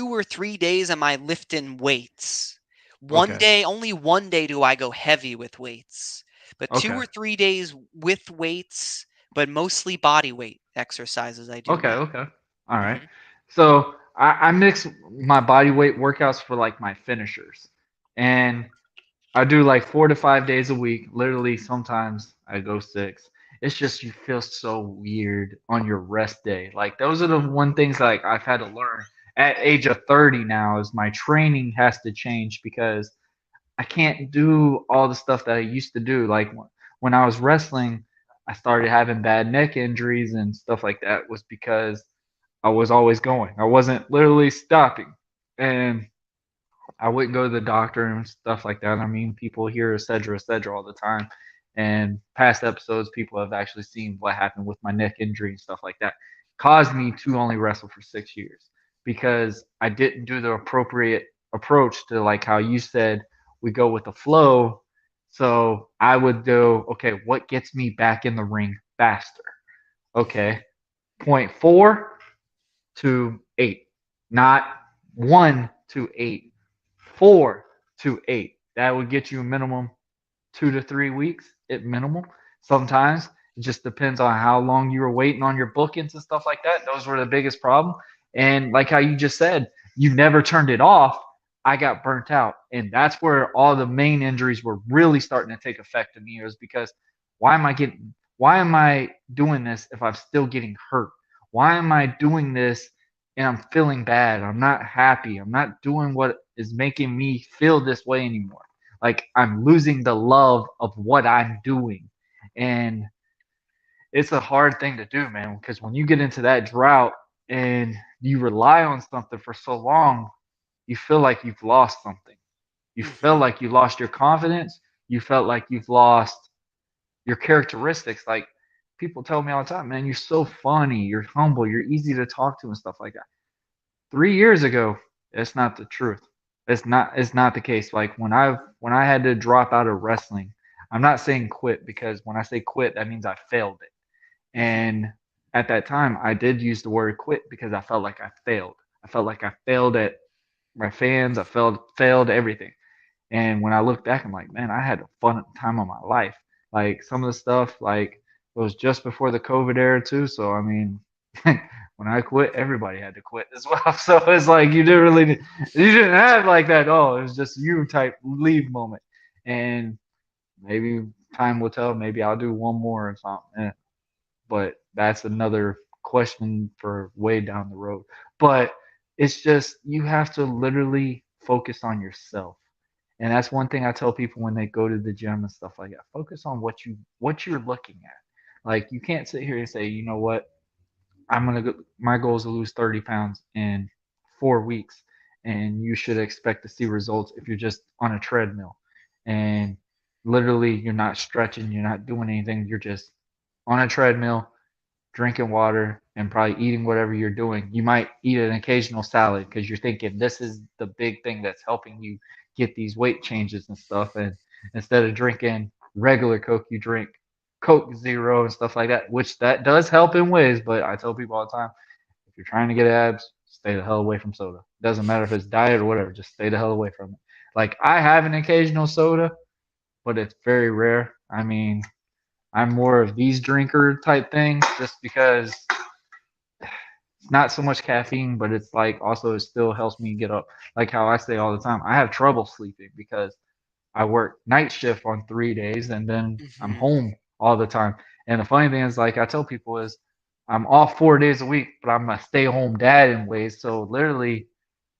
or 3 days am I lifting weights. Okay. Only one day do I go heavy with weights. But two Okay. or 3 days with weights, but mostly body weight exercises I do Okay. now. Okay. All right. Hmm. So I mix my body weight workouts for like my finishers. And I do like 4 to 5 days a week. Literally, sometimes I go 6. it's just you feel so weird on your rest day. Like those are the one things like I've had to learn at age of 30 now is my training has to change because I can't do all the stuff that I used to do. Like when I was wrestling, I started having bad neck injuries and stuff like that was because I was always going. I wasn't literally stopping. And I wouldn't go to the doctor and stuff like that. I mean, people hear et cetera all the time. And past episodes, people have actually seen what happened with my neck injury and stuff like that. Caused me to only wrestle for 6 years because I didn't do the appropriate approach to like how you said we go with the flow. So I would do, okay, what gets me back in the ring faster? Okay, point 4 to 8, not 1 to 8. 4 to 8. That would get you a minimum 2 to 3 weeks at minimum. Sometimes it just depends on how long you were waiting on your bookings and stuff like that. Those were the biggest problem. And like how you just said, you never turned it off. I got burnt out. And that's where all the main injuries were really starting to take effect to me was because why am I doing this if I'm still getting hurt? Why am I doing this and I'm feeling bad? I'm not happy. I'm not doing what is making me feel this way anymore. Like I'm losing the love of what I'm doing. And it's a hard thing to do, man, because when you get into that drought and you rely on something for so long, you feel like you've lost something. You feel Hmm. like you lost your confidence. You felt like you've lost your characteristics. Like people tell me all the time, man, you're so funny, you're humble, you're easy to talk to and stuff like that. 3 years ago, it's not the truth. It's not the case. Like when I had to drop out of wrestling, I'm not saying quit because when I say quit, that means I failed it. Hmm. And at that time, I did use the word quit because I felt like I failed. I felt like I failed at my fans. I failed everything. And when I look back, I'm like, man, I had a fun time of my life. Like some of the stuff, like it was just before the COVID era too. So I mean, when I quit, everybody had to quit as well. So it's like you didn't have like that. Oh, it was just you type leave moment. And maybe time will tell. Maybe I'll do one more or something. But that's another question for way down the road. But it's just you have to literally focus on yourself. And that's one thing I tell people when they go to the gym and stuff like that. Focus on what you're looking at. Like you can't sit here and say, you know what, I'm gonna go, my goal is to lose 30 pounds in 4 weeks, and you should expect to see results if you're just on a treadmill, and literally you're not stretching, you're not doing anything, you're just on a treadmill drinking water, and probably eating whatever you're doing. You might eat an occasional salad because you're thinking this is the big thing that's helping you get these weight changes and stuff. And instead of drinking regular Coke, you drink Coke Zero and stuff like that, which that does help in ways. But I tell people all the time, if you're trying to get abs, stay the hell away from soda. Doesn't matter if it's diet or whatever, just stay the hell away from it. Like I have an occasional soda, but it's very rare. I mean, I'm more of these drinker type things just because it's not so much caffeine, but it's like also it still helps me get up. Like how I say all the time, I have trouble sleeping because I work night shift on 3 days and then I'm Hmm. home all the time. And the funny thing is, like I tell people, is I'm off 4 days a week, but I'm a stay home dad in ways. So literally,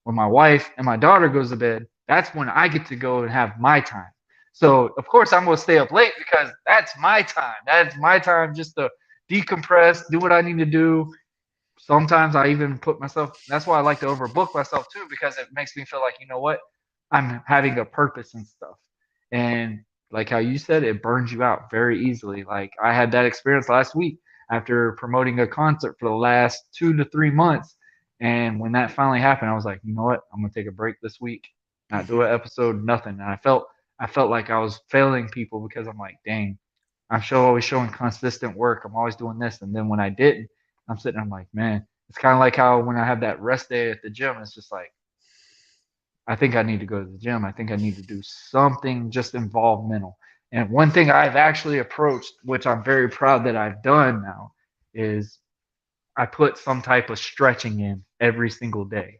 when my wife and my daughter goes to bed, that's when I get to go and have my time. So of course I'm gonna stay up late because that's my time. That's my time just to decompress, do what I need to do. Sometimes I even put myself. That's why I like to overbook myself too because it makes me feel like you know what, I'm having a purpose and stuff. And like how you said, it burns you out very easily. Like I had that experience last week after promoting a concert for the last 2 to 3 months. And when that finally happened, I was like, you know what? I'm gonna take a break this week, not do Hmm. an episode, nothing. And I felt like I was failing people because I'm like, dang, always showing consistent work. I'm always doing this. And then when I didn't, I'm sitting there, I'm like, man, it's kind of like how when I have that rest day at the gym, it's just like, I think I need to go to the gym. I think I need to do something just involve mental. And one thing I've actually approached, which I'm very proud that I've done now, is I put some type of stretching in every single day.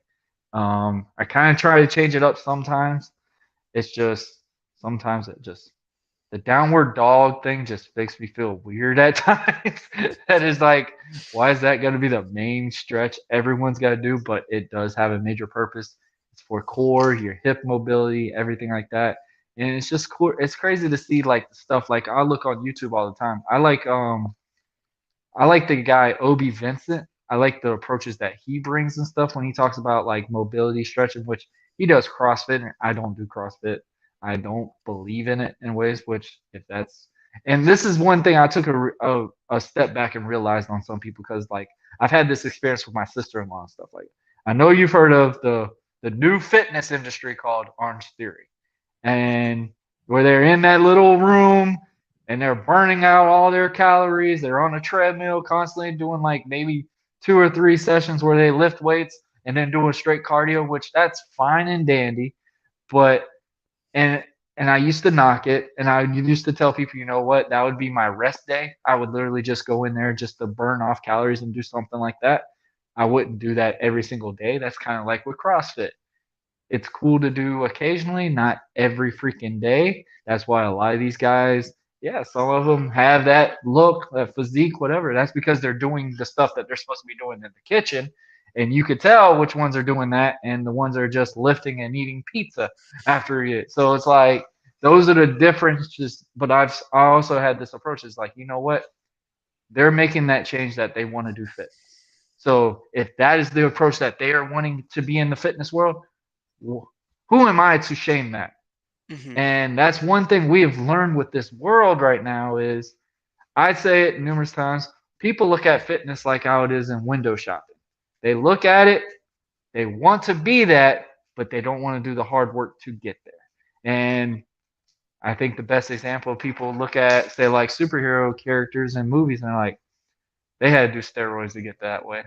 I kind of try to change it up sometimes. It's just sometimes it just the downward dog thing just makes me feel weird at times. That is like, why is that going to be the main stretch everyone's got to do? But it does have a major purpose. It's for core, your hip mobility, everything like that. And it's just cool. It's crazy to see like stuff like I look on YouTube all the time. I like the guy Obi Vincent. I like the approaches that he brings and stuff when he talks about like mobility stretching, which he does CrossFit, and I don't do CrossFit. I don't believe in it in ways which if that's and this is one thing I took a step back and realized on some people because like I've had this experience with my sister-in-law and stuff like I know you've heard of the new fitness industry called Orange Theory and where they're in that little room and they're burning out all their calories. They're on a treadmill constantly doing like maybe 2 or 3 sessions where they lift weights and then doing straight cardio, which that's fine and dandy. But and and I used to knock it, and I used to tell people, you know what, that would be my rest day. I would literally just go in there just to burn off calories and do something like that. I wouldn't do that every single day. That's kind of like with CrossFit. It's cool to do occasionally, not every freaking day. That's why a lot of these guys, yeah, some of them have that look, that physique, whatever. That's because they're doing the stuff that they're supposed to be doing in the kitchen. And you could tell which ones are doing that and the ones that are just lifting and eating pizza after it. So it's like those are the differences. But I also had this approach. It's like, you know what? They're making that change that they want to do fitness. So if that is the approach that they are wanting to be in the fitness world, who am I to shame that? Hmm. And that's one thing we have learned with this world right now is I say it numerous times. People look at fitness like how it is in window shopping. They look at it, they want to be that, but they don't want to do the hard work to get there. And I think the best example people look at, say, like superhero characters in movies, and they're like, they had to do steroids to get that way.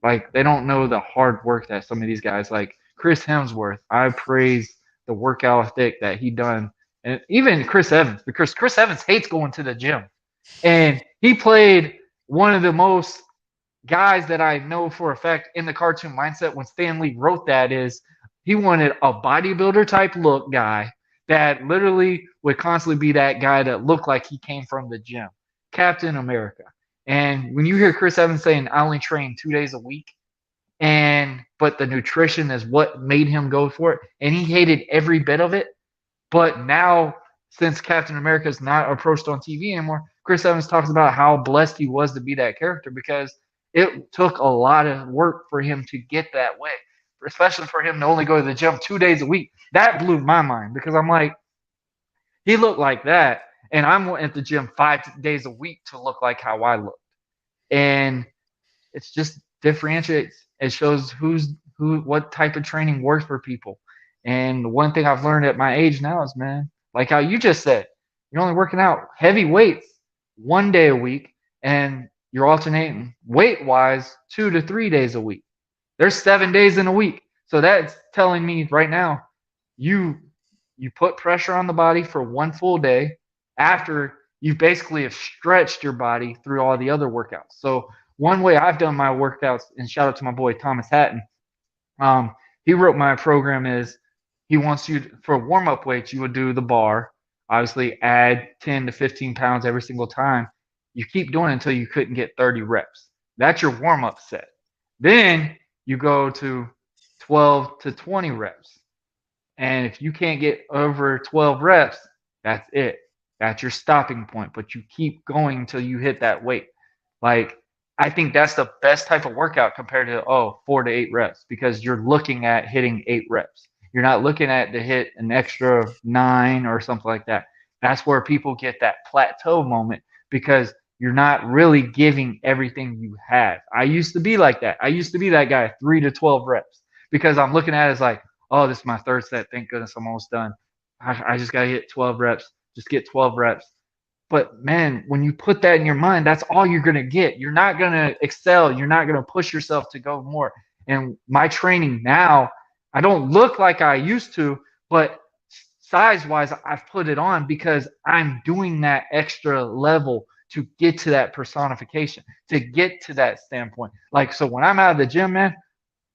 Like they don't know the hard work that some of these guys like Chris Hemsworth. I praise the workout ethic that he done, and even Chris Evans because Chris Evans hates going to the gym, and he played one of the most guys that I know for a fact in the cartoon mindset when Stan Lee wrote that is he wanted a bodybuilder type look guy that literally would constantly be that guy that looked like he came from the gym. Captain America. And when you hear Chris Evans saying, I only train 2 days a week, and but the nutrition is what made him go for it, and he hated every bit of it. But now, since Captain America is not approached on TV anymore, Chris Evans talks about how blessed he was to be that character because it took a lot of work for him to get that way, especially for him to only go to the gym 2 days a week. That blew my mind because I'm like, he looked like that, and I'm at the gym 5 days a week to look like how I look. And it's just differentiates. It shows what type of training works for people. And one thing I've learned at my age now is, man, like how you just said, you're only working out heavy weights 1 day a week, and you're alternating weight wise 2 to 3 days a week. There's 7 days in a week, so that's telling me right now, you you put pressure on the body for one full day after you basically have stretched your body through all the other workouts. So one way I've done my workouts, and shout out to my boy Thomas Hatton, he wrote my program is he wants you to, for warm up weights, you would do the bar, obviously add 10 to 15 pounds every single time. You keep doing it until you couldn't get 30 reps. That's your warm up set. Then you go to 12 to 20 reps. And if you can't get over 12 reps, that's it. That's your stopping point. But you keep going until you hit that weight. Like, I think that's the best type of workout compared to, 4 to 8 reps because you're looking at hitting 8 reps. You're not looking at to hit an extra 9 or something like that. That's where people get that plateau moment because you're not really giving everything you have. I used to be like that. I used to be that guy, 3 to 12 reps, because I'm looking at it as like, oh, this is my third set. Thank goodness I'm almost done. I just got to hit 12 reps. Just get 12 reps. But man, when you put that in your mind, that's all you're going to get. You're not going to excel. You're not going to push yourself to go more. And my training now, I don't look like I used to, but size wise, I've put it on because I'm doing that extra level to get to that personification, to get to that standpoint. Like, so when I'm out of the gym, man,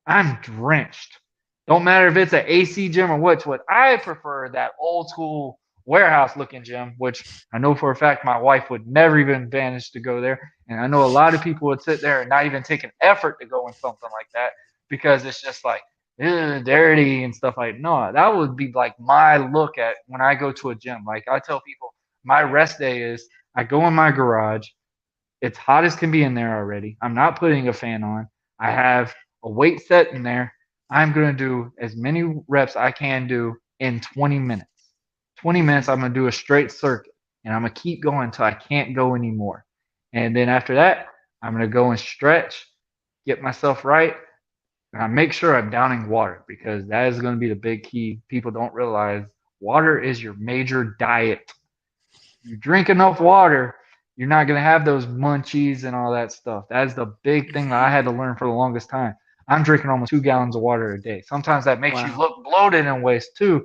I'm drenched. Don't matter if it's an AC gym or what. I prefer that old school warehouse looking gym, which I know for a fact my wife would never even manage to go there. And I know a lot of people would sit there and not even take an effort to go in something like that because it's just like dirty and stuff like no, that would be like my look at when I go to a gym. Like I tell people my rest day is I go in my garage, it's hot as can be in there already. I'm not putting a fan on. I have a weight set in there. I'm going to do as many reps I can do in 20 minutes. 20 minutes, I'm going to do a straight circuit and I'm going to keep going until I can't go anymore. And then after that, I'm going to go and stretch, get myself right, and I make sure I'm downing water because that is going to be the big key. People don't realize water is your major diet. You drink enough water, you're not going to have those munchies and all that stuff. That's the big thing that I Hmm. had to learn for the longest time. I'm drinking almost 2 gallons of water a day. Sometimes that makes you Wow. look bloated in ways too.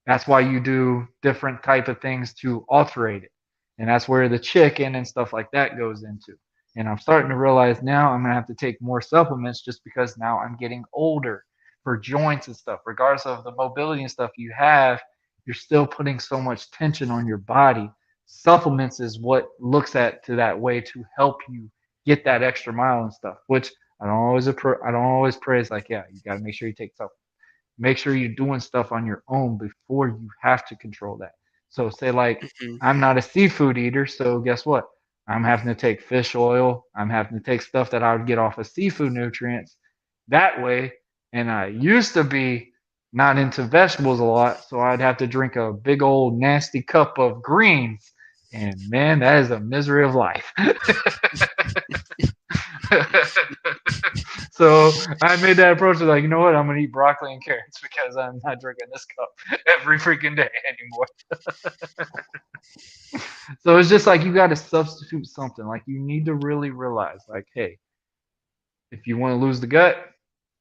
That's why you do different type of things to alterate it. And that's where the chicken and stuff like that goes into. And I'm starting to realize now I'm going to have to take more supplements just because now I'm getting older for joints and stuff. Regardless of the mobility and stuff you have, you're still putting so much tension on your body. Supplements is what looks at to that way to help you get that extra mile and stuff, which I don't always praise like, yeah, you got to make sure you take supplements. Make sure you're doing stuff on your own before you have to control that. So say like Hmm. I'm not a seafood eater, so guess what? I'm having to take fish oil. I'm having to take stuff that I would get off of seafood nutrients that way. And I used to be not into vegetables a lot, so I'd have to drink a big old nasty cup of greens. And man, that is a misery of life. So I made that approach of like, you know what, I'm gonna eat broccoli and carrots because I'm not drinking this cup every freaking day anymore. So it's just like you got to substitute something. Like you need to really realize, like, hey, if you want to lose the gut,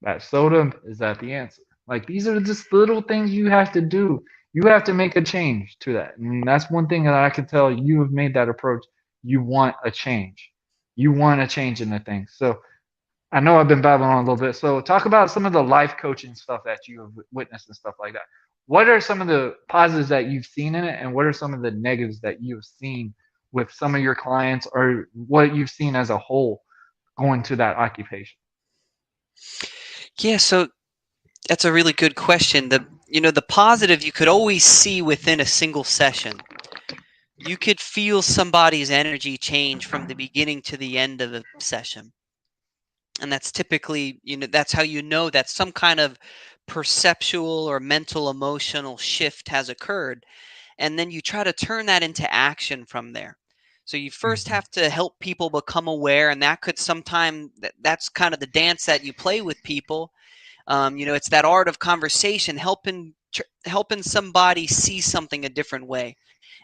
that soda is that the answer. Like these are just little things you have to do. You have to make a change to that, and that's one thing that I can tell you have made that approach. You want a change. You want a change in the things. So I know I've been babbling on a little bit. So talk about some of the life coaching stuff that you have witnessed and stuff like that. What are some of the positives that you've seen in it, and what are some of the negatives that you've seen with some of your clients, or what you've seen as a whole going to that occupation? Yeah, so that's a really good question. The positive you could always see within a single session. You could feel somebody's energy change from the beginning to the end of a session. And that's typically, that's how you know that some kind of perceptual or mental emotional shift has occurred. And then you try to turn that into action from there. So you first Mm-hmm. have to help people become aware, and that could sometime that's kind of the dance that you play with people. It's that art of conversation, helping somebody see something a different way.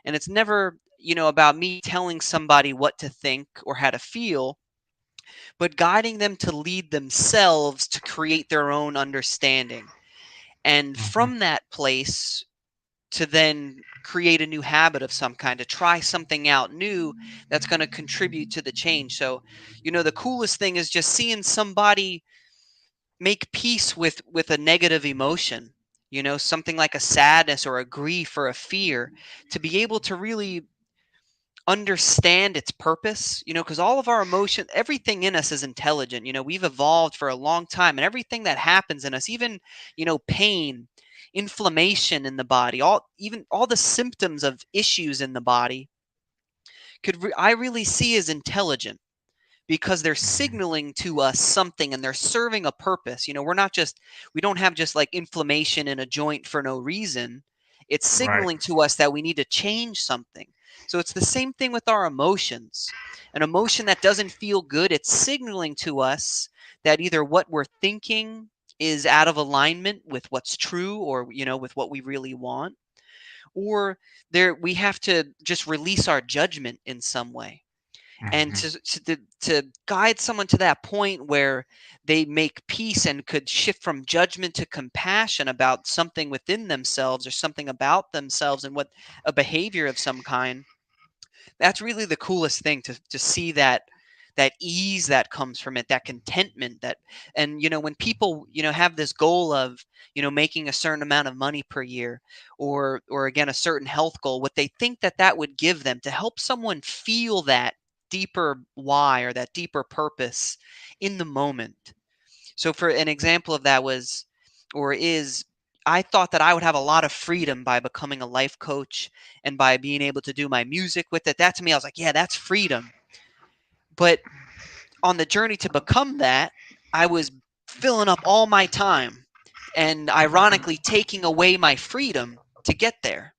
And it's never, about me telling somebody what to think or how to feel, but guiding them to lead themselves to create their own understanding. And Mm-hmm. from that place, to then create a new habit of some kind, to try something out new that's going to contribute to the change. So, the coolest thing is just seeing somebody make peace with a negative emotion, something like a sadness or a grief or a fear, to be able to really understand its purpose, because all of our emotion, everything in us is intelligent. We've evolved for a long time, and everything that happens in us, even, pain, inflammation in the body, even all the symptoms of issues in the body, I really see as intelligent, because they're Mm-hmm. signaling to us something, and they're serving a purpose. We don't have just like inflammation in a joint for no reason. It's Right. signaling to us that we need to change something. So it's the same thing with our emotions. An emotion that doesn't feel good, it's signaling to us that either what we're thinking is out of alignment with what's true, or with what we really want, or there we have to just release our judgment in some way. And Mm-hmm. to guide someone to that point where they make peace and could shift from judgment to compassion about something within themselves or something about themselves, and what a behavior of some kind, that's really the coolest thing, to see that that ease that comes from it, that contentment that, and when people have this goal of making a certain amount of money per year, or again a certain health goal, what they think that that would give them to help someone feel that deeper why or that deeper purpose in the moment. So for an example of that was, or is, I thought that I would have a lot of freedom by becoming a life coach and by being able to do my music with it. That to me, I was like, yeah, that's freedom. But on the journey to become that, I was filling up all my time and ironically taking away my freedom to get there.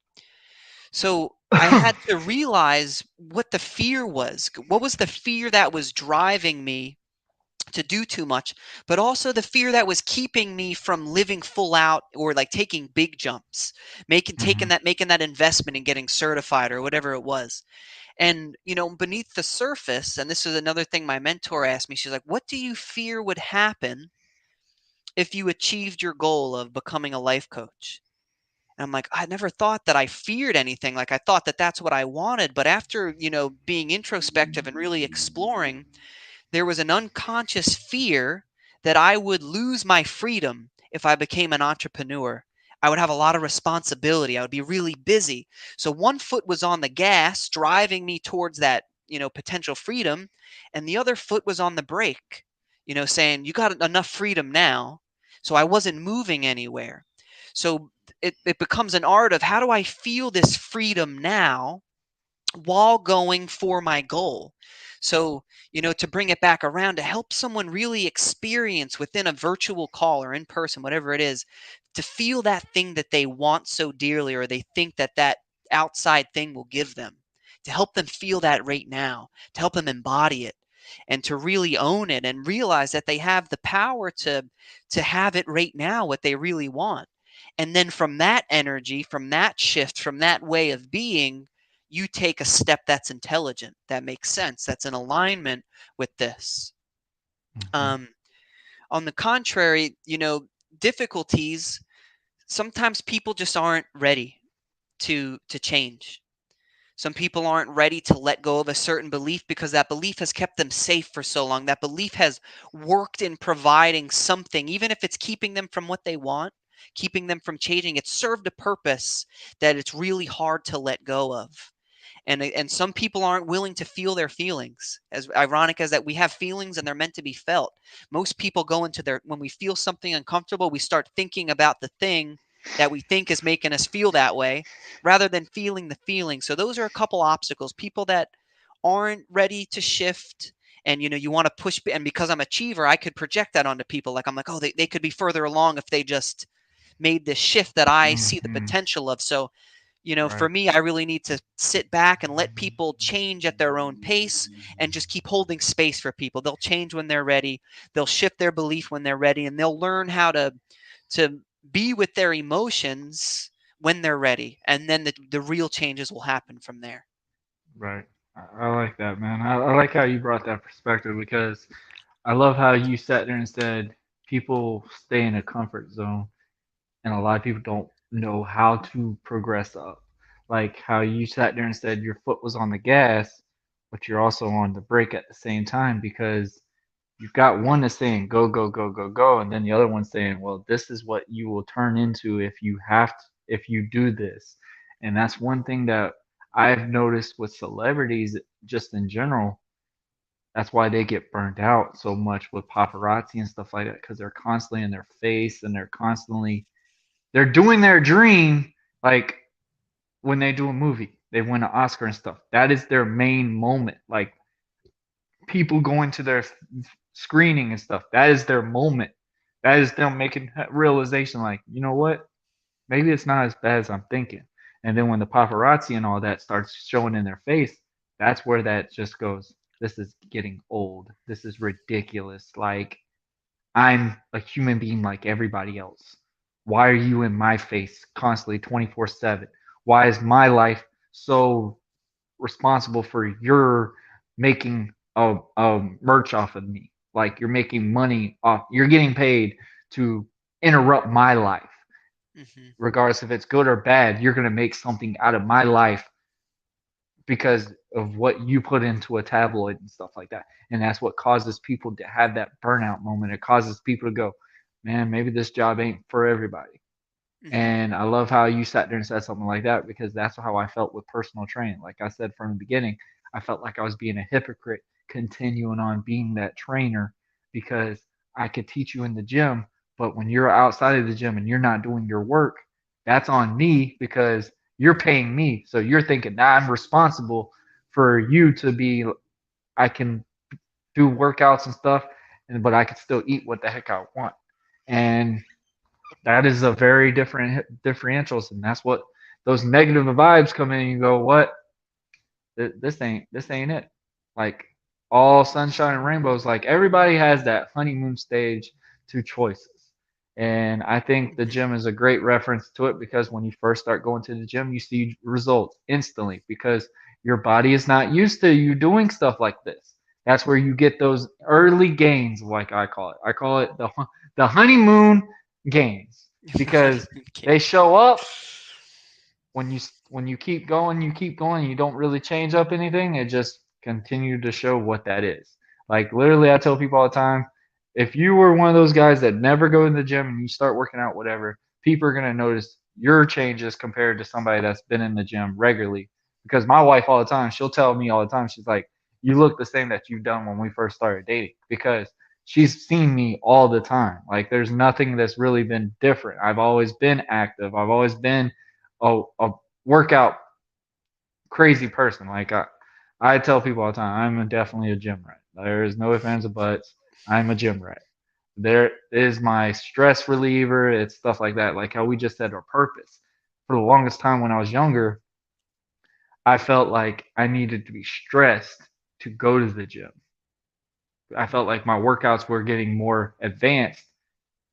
So I had to realize what the fear was. What was the fear that was driving me to do too much, but also the fear that was keeping me from living full out, or like taking big jumps, making that investment and getting certified or whatever it was. And beneath the surface, and this is another thing my mentor asked me, she's like, what do you fear would happen if you achieved your goal of becoming a life coach? And I'm like, I never thought that I feared anything. Like, I thought that that's what I wanted. But after, being introspective and really exploring, there was an unconscious fear that I would lose my freedom if I became an entrepreneur. I would have a lot of responsibility. I would be really busy. So one foot was on the gas, driving me towards that, potential freedom, and the other foot was on the brake, saying, you got enough freedom now. So I wasn't moving anywhere. So it becomes an art of, how do I feel this freedom now while going for my goal? So, to bring it back around, to help someone really experience within a virtual call or in person, whatever it is, to feel that thing that they want so dearly, or they think that that outside thing will give them, to help them feel that right now, to help them embody it, and to really own it and realize that they have the power to have it right now, what they really want. And then from that energy, from that shift, from that way of being, you take a step that's intelligent, that makes sense, that's in alignment with this. Um, on the contrary, difficulties, sometimes people just aren't ready to change. Some people aren't ready to let go of a certain belief because that belief has kept them safe for so long. That belief has worked in providing something, even if it's keeping them from what they want, keeping them from changing. It's served a purpose that it's really hard to let go of. And some people aren't willing to feel their feelings. As ironic as that, we have feelings and they're meant to be felt. Most people go into their, when we feel something uncomfortable, we start thinking about the thing that we think is making us feel that way, rather than feeling the feeling. So those are a couple obstacles. People that aren't ready to shift, and you want to push, and because I'm an achiever, I could project that onto people. Like, I'm like, oh, they could be further along if they just made this shift that I see the potential of. So for Right. me, I really need to sit back and let people change at their own pace, and just keep holding space for people. They'll change when they're ready. They'll shift their belief when they're ready, and they'll learn how to be with their emotions when they're ready. And then the real changes will happen from there. Right. I like that, man. I like how you brought that perspective because I love how you sat there and said people stay in a comfort zone and a lot of people don't know how to progress up. Like how you sat there and said your foot was on the gas, but you're also on the brake at the same time because you've got one that's saying go, go, go, go, go, and then the other one saying, well, this is what you will turn into if you have to, if you do this. And that's one thing that I've noticed with celebrities just in general. That's why they get burned out so much with paparazzi and stuff like that because they're constantly in their face and they're doing their dream. Like when they do a movie, they win an Oscar and stuff. That is their main moment. Like people going to their screening and stuff. That is their moment. That is them making realization. Like, you know what? Maybe it's not as bad as I'm thinking. And then when the paparazzi and all that starts showing in their face, that's where that just goes. This is getting old. This is ridiculous. Like I'm a human being like everybody else. Why are you in my face constantly 24/7? Why is my life so responsible for your making a merch off of me? Like you're making money off, you're getting paid to interrupt my life. Hmm. Regardless if it's good or bad, you're going to make something out of my life because of what you put into a tabloid and stuff like that. And that's what causes people to have that burnout moment. It causes people to go, man, maybe this job ain't for everybody. Mhm. And I love how you sat there and said something like that because that's how I felt with personal training. Like I said from the beginning, I felt like I was being a hypocrite continuing on being that trainer because I could teach you in the gym, but when you're outside of the gym and you're not doing your work, that's on me because you're paying me. So you're thinking that I'm responsible for you to be, I can do workouts and stuff, and but I can still eat what the heck I want. And that is a very different differentials, and that's what those negative vibes come in. And you go, what? This ain't it. Like all sunshine and rainbows. Like everybody has that honeymoon stage to choices, and I think the Mhm. gym is a great reference to it because when you first start going to the gym, you see results instantly because your body is not used to you doing stuff like this. That's where you get those early gains, like I call it. I call it the honeymoon gains The because honeymoon they game. show up when you keep going, you don't really change up anything. It just continue to show what that is. Like literally, I tell people all the time, if you were one of those guys that never go in the gym and you start working out, whatever, people are gonna notice your changes compared to somebody that's been in the gym regularly. Because my wife all the time, she'll tell me all the time, she's like, "You look the same that you've done when we first started dating." Because she's seen me all the time. Like there's nothing that's really been different. I've always been active. I've always been a workout crazy person. I tell people all the time, I'm definitely a gym rat. There is no ifs, ands, or buts. I'm a gym rat. There is my stress reliever. It's stuff like that. Like how we just said our purpose. For the longest time when I was younger, I felt like I needed to be stressed to go to the gym. I felt like my workouts were getting more advanced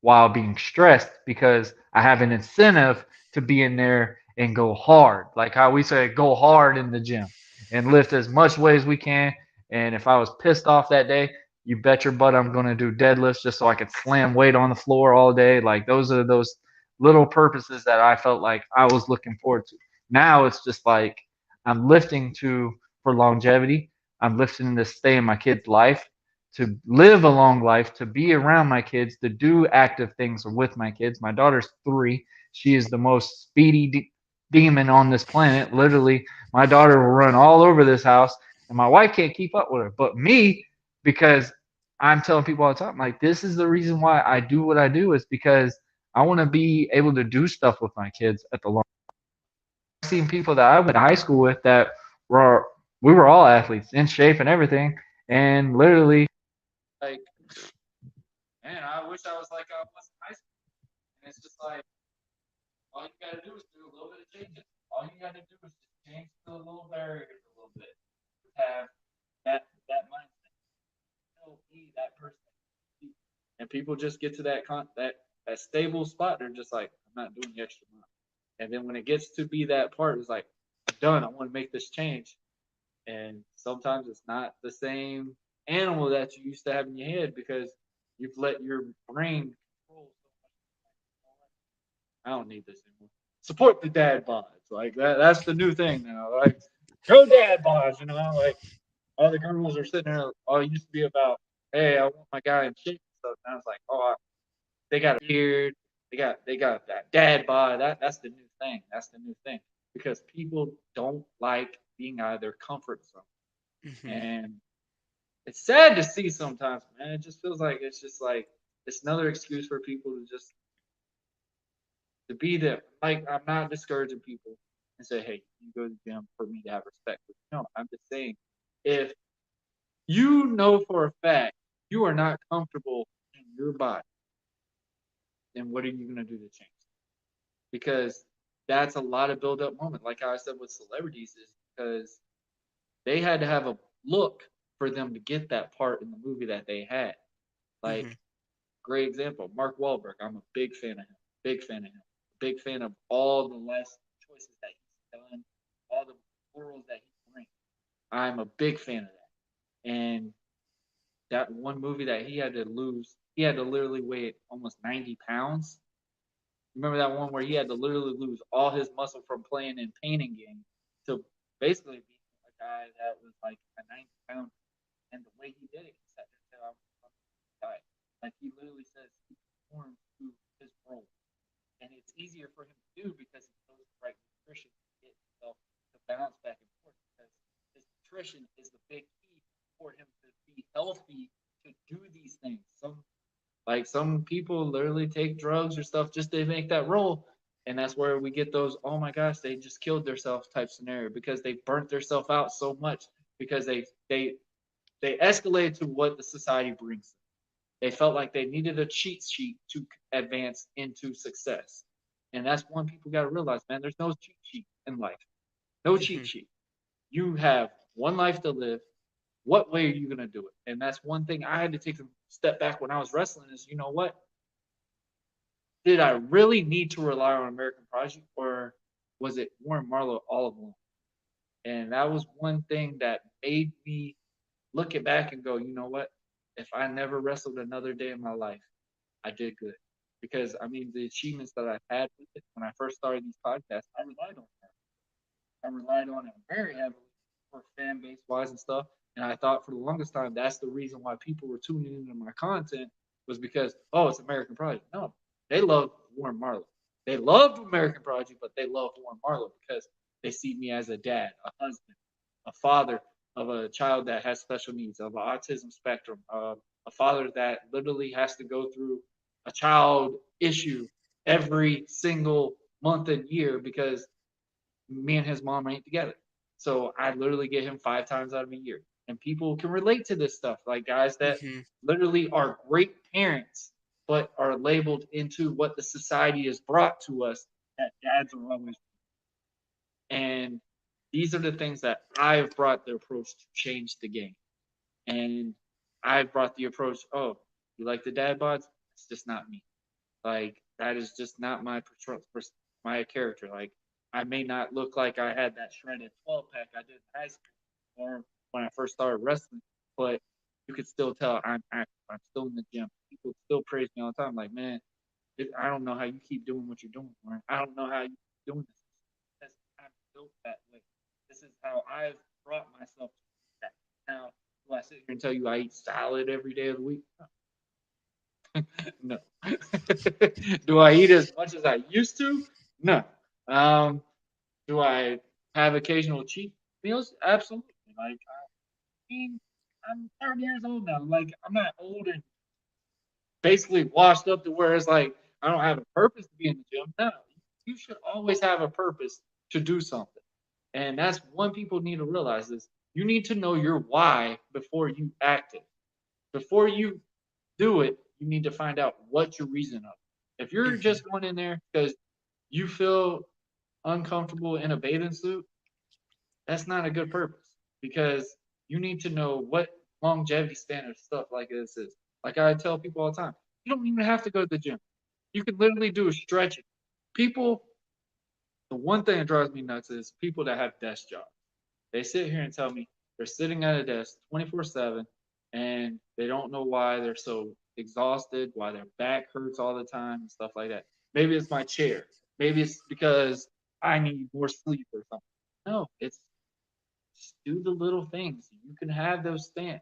while being stressed because I have an incentive to be in there and go hard. Like how we say, go hard in the gym and lift as much weight as we can. And if I was pissed off that day, you bet your butt I'm going to do deadlifts just so I could slam weight on the floor all day. Like those are those little purposes that I felt like I was looking forward to. Now it's just like I'm lifting to for longevity. I'm lifting to stay in my kid's life, to live a long life, to be around my kids, to do active things with my kids. My daughter's 3. She is the most speedy demon on this planet. Literally, my daughter will run all over this house, and my wife can't keep up with her. But me, because I'm telling people all the time, like, this is the reason why I do what I do, is because I want to be able to do stuff with my kids at the long. I've seen people that I went to high school with that were we were all athletes in shape and everything, and literally like, man, I wish I was like I was in high school. And it's just like all you got to do is do a little bit of changes. All you got to do is just change the little barriers a little bit. Have that mindset. Still be that person. And people just get to that stable spot. They're just like, I'm not doing the extra mile. And then when it gets to be that part, it's like, I'm done. I want to make this change. And sometimes it's not the same animal that you used to have in your head because you've let your brain control so much. I don't need this anymore. Support the dad bods. Like that's the new thing now. Like go dad bods, like all the girls are sitting there. Oh, it used to be about, hey, I want my guy in shape and stuff. Now it's like, oh, they got a beard, they got that dad bod. That's the new thing. That's the new thing. Because people don't like being out of their comfort zone. Mhm. And it's sad to see sometimes, man. It just feels like it's another excuse for people to just to be there. Like I'm not discouraging people and say, hey, you go to the gym for me to have respect for you. No, I'm just saying if you know for a fact you are not comfortable in your body, then what are you gonna do to change it? Because that's a lot of build up moment. Like how I said with celebrities is because they had to have a look for them to get that part in the movie that they had. Mhm. Like great example, Mark Wahlberg. I'm a big fan of him. Big fan of him. Big fan of all the less choices that he's done, all the morals that he brings. I'm a big fan of that. And that one movie that he had to lose, he had to literally weigh almost 90 pounds. Remember that one where he had to literally lose all his muscle from playing in painting games to basically be guy that was like a 90 pounder, and the way he did it, he sat there and said, "I'm going to die." Like he literally says he conforms to his role, and it's easier for him to do because he knows the right nutrition to get himself to balance back and forth. Because his nutrition is the big key for him to be healthy to do these things. Some people literally take drugs or stuff just to make that role. And that's where we get those, oh my gosh, they just killed themselves type scenario because they burnt themselves out so much because they escalated to what the society brings them. They felt like they needed a cheat sheet to advance into success. And that's one people got to realize, man, there's no cheat sheet in life. No cheat Mhm. sheet. You have one life to live. What way are you going to do it? And that's one thing I had to take a step back when I was wrestling is, you know what? Did I really need to rely on American Project or was it Warren Marlowe all along? And that was one thing that made me look it back and go, you know what? If I never wrestled another day in my life, I did good. Because I mean, the achievements that I had with it when I first started these podcasts, I relied on that. I relied on it very heavily for fan base wise and stuff. And I thought for the longest time that's the reason why people were tuning into my content was because it's American Project. No, they love Warren Marlowe. They loved American Project, but they love Warren Marlowe because they see me as a dad, a husband, a father of a child that has special needs, of an autism spectrum, a father that literally has to go through a child issue every single month and year because me and his mom ain't together. So I literally get him 5 times out of a year. And people can relate to this stuff, like guys that Mhm. literally are great parents, but are labeled into what the society has brought to us that dads are always. And these are the things that I've brought the approach to change the game. And I've brought the approach, you like the dad bods? It's just not me. Like that is just not my character. Like I may not look like I had that shredded 12 pack I did in high school or when I first started wrestling, but you could still tell I'm active. I'm still in the gym. People still praise me all the time. Like, man, I don't know how you keep doing what you're doing, Warren. I don't know how you keep doing this. Because I'm built that way. This is how I've brought myself to that. Now, do I sit here and tell you I eat salad every day of the week? No. Do I eat as much as I used to? No. Um, do I have occasional cheat meals? Absolutely. Like, I mean, I'm 30 years old now. Like, I'm not old and basically washed up to where it's like I don't have a purpose to be in the gym. No, you should always have a purpose to do something. And that's one people need to realize is you need to know your why before you act it. Before you do it, you need to find out what your reason of. If you're Mhm. just going in there because you feel uncomfortable in a bathing suit, that's not a good purpose because you need to know what longevity standard stuff like this is. Like I tell people all the time, you don't even have to go to the gym. You can literally do a stretching. People, the one thing that drives me nuts is people that have desk jobs. They sit here and tell me they're sitting at a desk 24/7 and they don't know why they're so exhausted, why their back hurts all the time and stuff like that. Maybe it's my chair. Maybe it's because I need more sleep or something. No, it's just do the little things. You can have those stands.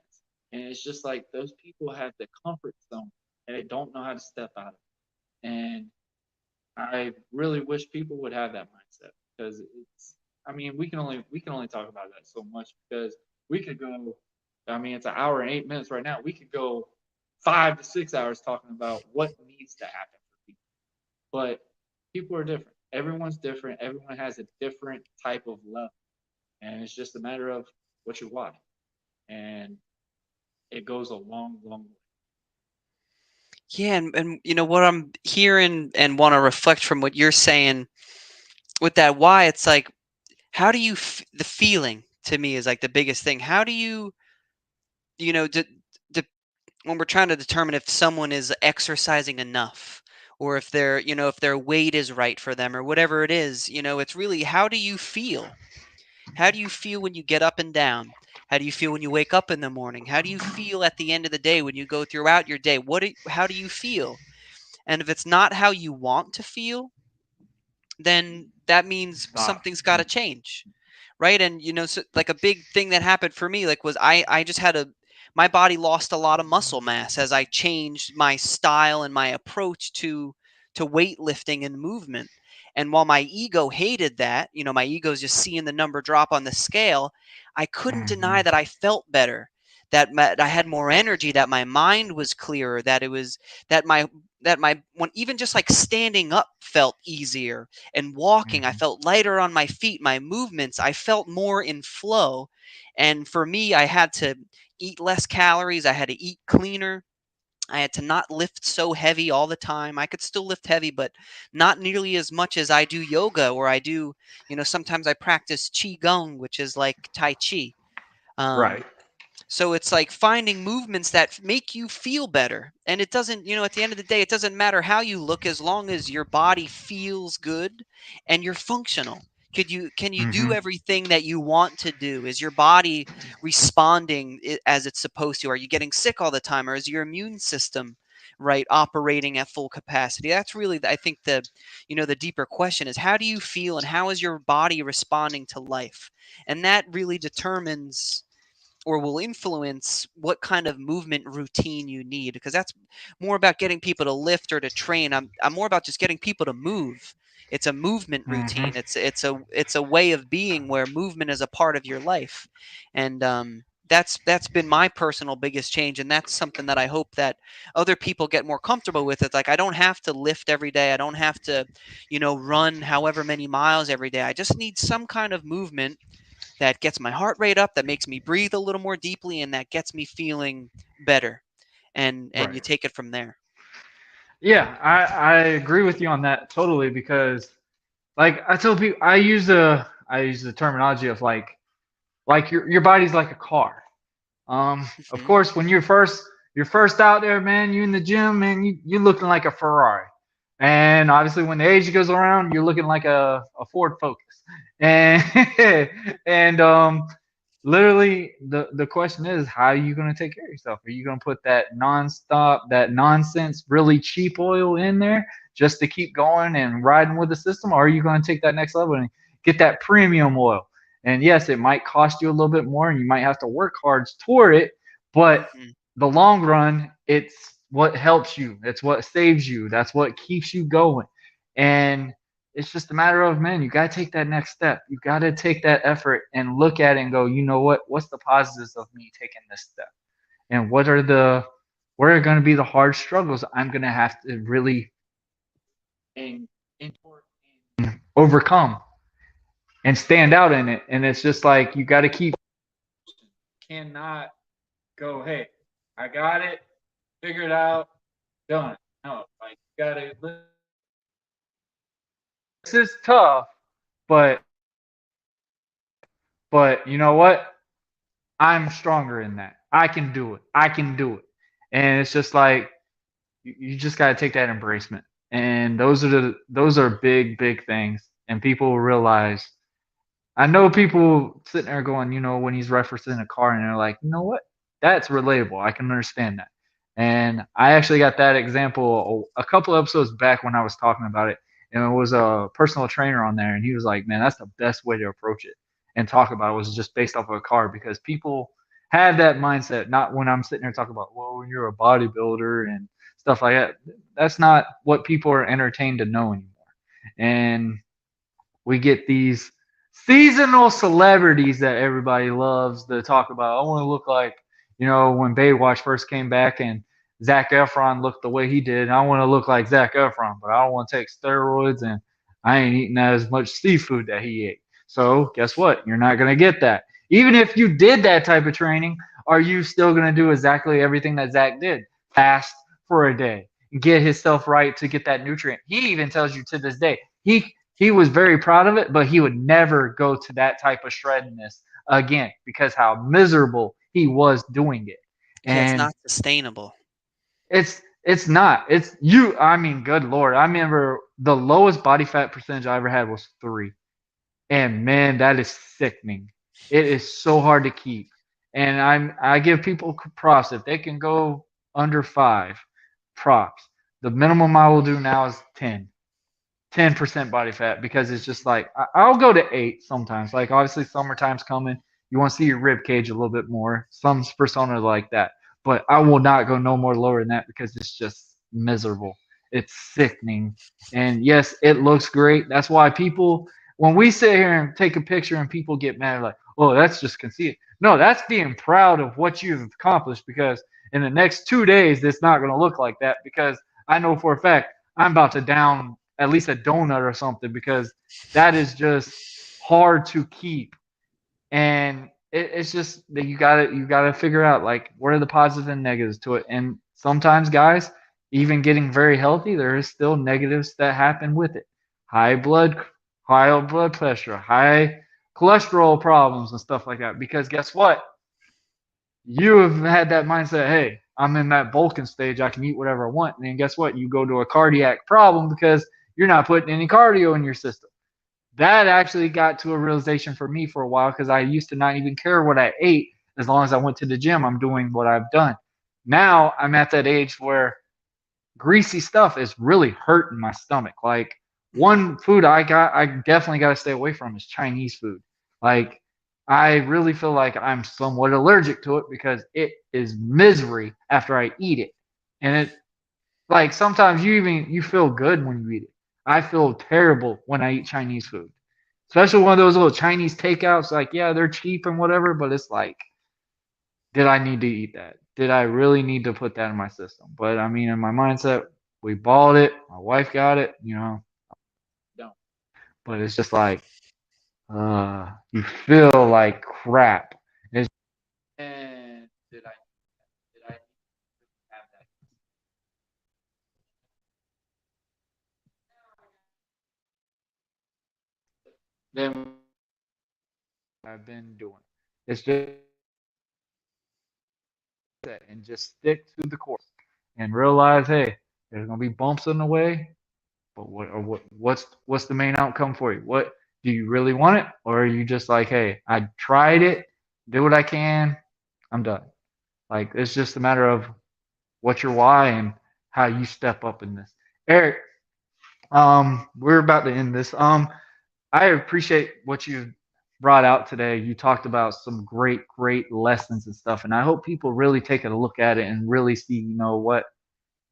And it's just like those people have the comfort zone and they don't know how to step out of it. And I really wish people would have that mindset because it's. I mean, we can only talk about that so much because we could go. I mean, it's an hour and 8 minutes right now. We could go 5 to 6 hours talking about what needs to happen for people. But people are different. Everyone's different. Everyone has a different type of level, and it's just a matter of what you want. And it goes a long, long way. Yeah, and what I'm hearing and want to reflect from what you're saying with that why, it's like, how do you the feeling to me is like the biggest thing. How do you, you know, when we're trying to determine if someone is exercising enough or if if their weight is right for them or whatever it is, it's really how do you feel? How do you feel when you get up and down? How do you feel when you wake up in the morning? How do you feel at the end of the day when you go throughout your day? How do you feel? And if it's not how you want to feel, then that means Not. something's got to change, right? And so, like, a big thing that happened for me, like, was I just had a my body lost a lot of muscle mass as I changed my style and my approach to weightlifting and movement. And while my ego hated that, my ego is just seeing the number drop on the scale, I couldn't deny Hmm. that I felt better, that I had more energy, that my mind was clearer, that it was that my when even just like standing up felt easier, and walking, I Hmm. felt lighter on my feet, my movements, I felt more in flow. And for me, I had to eat less calories, I had to eat cleaner, I had to not lift so heavy all the time. I could still lift heavy, but not nearly as much as I do yoga, or I do, sometimes I practice qigong, which is like tai chi. Right. um, so it's like finding movements that make you feel better. And it doesn't, at the end of the day, it doesn't matter how you look, as long as your body feels good and you're functional. Can you do Hmm. everything that you want to do? Is your body responding as it's supposed to? Are you getting sick all the time, or is your immune system right operating at full capacity? That's really, I think, the deeper question is, how do you feel and how is your body responding to life? And that really determines or will influence what kind of movement routine you need, because that's more about getting people to lift or to train. I'm more about just getting people to move. It's a movement Hmm. routine. It's a way of being where movement is a part of your life. And that's been my personal biggest change, and that's something that I hope that other people get more comfortable with. It's like, I don't have to lift every day, I don't have to run however many miles every day. I just need some kind of movement that gets my heart rate up, that makes me breathe a little more deeply, and that gets me feeling better. And you Right. take it from there. Yeah, I agree with you on that totally because like I tell people I use the terminology of like your body's like a car. Of Mhm. course, when you're first out there, man, you in the gym, man, you looking like a Ferrari, and obviously when the age goes around, you're looking like a Ford Focus, and and literally the question is, how are you going to take care of yourself? Are you going to put that nonsense really cheap oil in there just to keep going and riding with the system, or are you going to take that next level and get that premium oil? And yes, it might cost you a little bit more and you might have to work hard toward it, but Mhm. the long run, it's what helps you, it's what saves you, that's what keeps you going. And it's just a matter of, man, you got to take that next step. You got to take that effort and look at it and go, you know what's the positives of me taking this step, and what are going to be the hard struggles I'm going to have to really and, and overcome and stand out in it. And it's just like you got to keep, cannot go, hey, I got it, figure it out, done. No, like you got to, this is tough, but you know what, I'm stronger in that. I can do it. I can do it. And it's just like you just got to take that embracement. And those are big things. And people will realize. I know people sitting there going, when he's referencing a car, and they're like, you know what? That's relatable. I can understand that. And I actually got that example a couple episodes back when I was talking about it. And it was a personal trainer on there, and he was like, man, that's the best way to approach it and talk about it, was just based off of a car, because people have that mindset. Not when I'm sitting there talking about, well, when you're a bodybuilder and stuff like that. That's not what people are entertained to know anymore. And we get these seasonal celebrities that everybody loves to talk about. I want to look like, when Baywatch first came back and Zach Efron looked the way he did. I want to look like Zach Efron, but I don't want to take steroids and I ain't eating as much seafood that he ate. So guess what? You're not going to get that. Even if you did that type of training, are you still going to do exactly everything that Zach did? Fast for a day, get himself right to get that nutrient. He even tells you to this day, he was very proud of it, but he would never go to that type of shreddedness again because how miserable he was doing it. Yeah, it's And not sustainable. it's not. It's you. I mean, good lord. I remember the lowest body fat percentage I ever had was 3. And man, that is sickening. It is so hard to keep. And I give people props if they can go under 5. Props. The minimum I will do now is 10. 10% body fat because it's just like I'll go to 8 sometimes. Like obviously summertime's coming. You want to see your rib cage a little bit more. Some personas like that, but I will not go no more lower than that because it's just miserable. It's sickening. And yes, it looks great. That's why people, when we sit here and take a picture and people get mad, like, oh, that's just conceited. No, that's being proud of what you've accomplished because in the next 2 days, it's not going to look like that because I know for a fact I'm about to down at least a donut or something because that is just hard to keep. And it's just that you gotta figure out like what are the positives and negatives to it. And sometimes, guys, even getting very healthy, there is still negatives that happen with it. High blood, high blood pressure, high cholesterol problems and stuff like that. Because guess what? You have had that mindset, hey, I'm in that bulking stage, I can eat whatever I want. And then guess what? You go to a cardiac problem because you're not putting any cardio in your system. That actually got to a realization for me for a while because I used to not even care what I ate as long as I went to the gym. I'm doing what I've done. Now I'm at that age where greasy stuff is really hurting my stomach. Like Mm. one food I definitely got to stay away from is Chinese food. Like I really feel like I'm somewhat allergic to it because it is misery after I eat it. And it like sometimes you feel good when you eat it. I feel terrible when I eat Chinese food. Especially one of those little Chinese takeouts, like yeah, they're cheap and whatever, but it's like, did I need to eat that? Did I really need to put that in my system? But I mean, in my mindset, we bought it. My wife got it. Don't. But it's just like, you feel like crap. It's, and did I have that? Then I've been doing. It's just that and just stick to the course and realize, hey, there's gonna be bumps in the way, but what's the main outcome for you? What do you really want it, or are you just like, hey, I tried it, do what I can, I'm done. Like it's just a matter of what's your why and how you step up in this. Eric, we're about to end this. I appreciate what you brought out today. You talked about some great lessons and stuff, and I hope people really take a look at it and really see, what,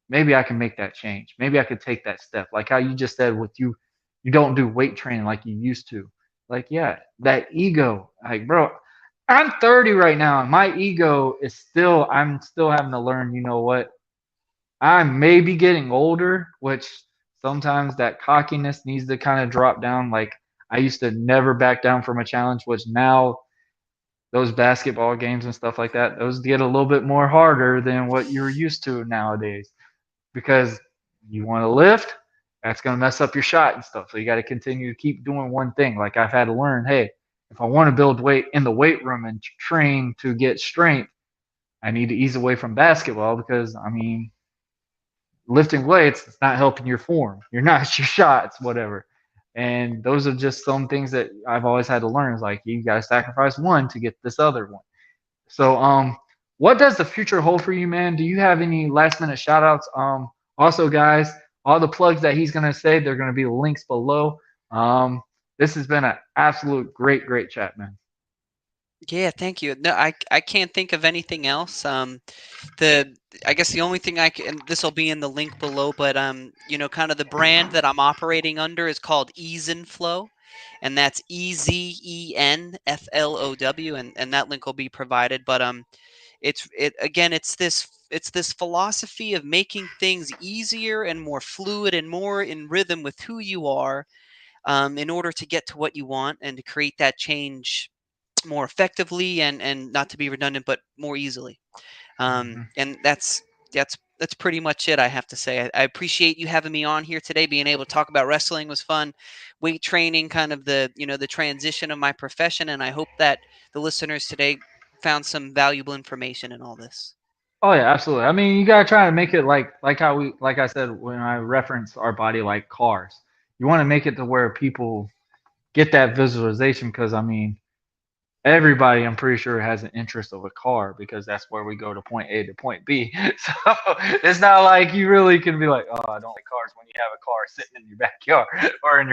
maybe I can make that change. Maybe I could take that step. Like how you just said with you don't do weight training like you used to. Like, yeah, that ego. Like, bro, I'm 30 right now, and my ego is I'm still having to learn, what? I may be getting older, which sometimes that cockiness needs to kind of drop down. Like I used to never back down from a challenge, which now those basketball games and stuff like that, those get a little bit more harder than what you're used to nowadays because you want to lift, that's going to mess up your shot and stuff. So you got to continue to keep doing one thing. Like I've had to learn, hey, if I want to build weight in the weight room and train to get strength, I need to ease away from basketball because I mean, lifting weights, it's not helping your form. You're not your shots, whatever. And those are just some things that I've always had to learn. Is like you got to sacrifice one to get this other one. So, what does the future hold for you, man? Do you have any last minute shout outs? Also, guys, all the plugs that he's going to say, they're going to be links below. This has been an absolute great chat, man. Yeah, thank you. No, I can't think of anything else. The I guess the only thing I can, and this will be in the link below, but kind of the brand that I'm operating under is called Easenflow, and that's EZENFLOW, and that link will be provided. But it's this philosophy of making things easier and more fluid and more in rhythm with who you are, in order to get to what you want and to create that change more effectively and not to be redundant, but more easily. Mm-hmm. And that's pretty much it. I have to say, I appreciate you having me on here today. Being able to talk about wrestling was fun. Weight training, kind of the transition of my profession, and I hope that the listeners today found some valuable information in all this. Oh yeah, absolutely. I mean, you gotta try to make it like how like I said when I reference our body like cars. You want to make it to where people get that visualization because I mean, everybody, I'm pretty sure, has an interest of a car because that's where we go to point A to point B. So it's not like you really can be like, oh, I don't like cars when you have a car sitting in your backyard or in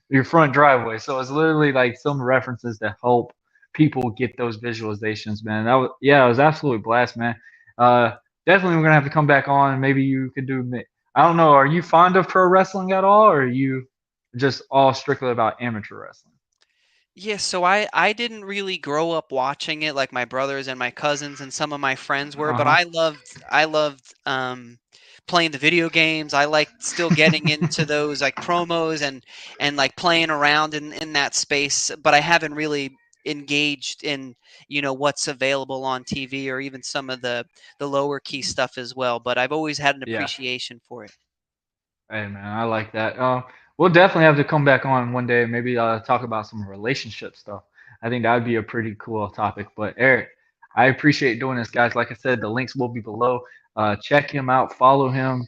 your front driveway. So it's literally like some references to help people get those visualizations, man. That was yeah, it was absolutely blast, man. Uh, Definitely we're gonna have to come back on and maybe you could do. I don't know. Are you fond of pro wrestling at all, or are you just all strictly about amateur wrestling? Yeah, so I didn't really grow up watching it like my brothers and my cousins and some of my friends were, Uh but huh. I loved playing the video games. I liked still getting into those like promos and like playing around in that space, but I haven't really engaged in, what's available on TV or even some of the lower key stuff as well, but I've always had an Yeah. appreciation for it. Hey man, I like that. We'll definitely have to come back on one day, and maybe talk about some relationship stuff. I think that would be a pretty cool topic. But Eric, I appreciate doing this, guys. Like I said, the links will be below. Check him out, follow him,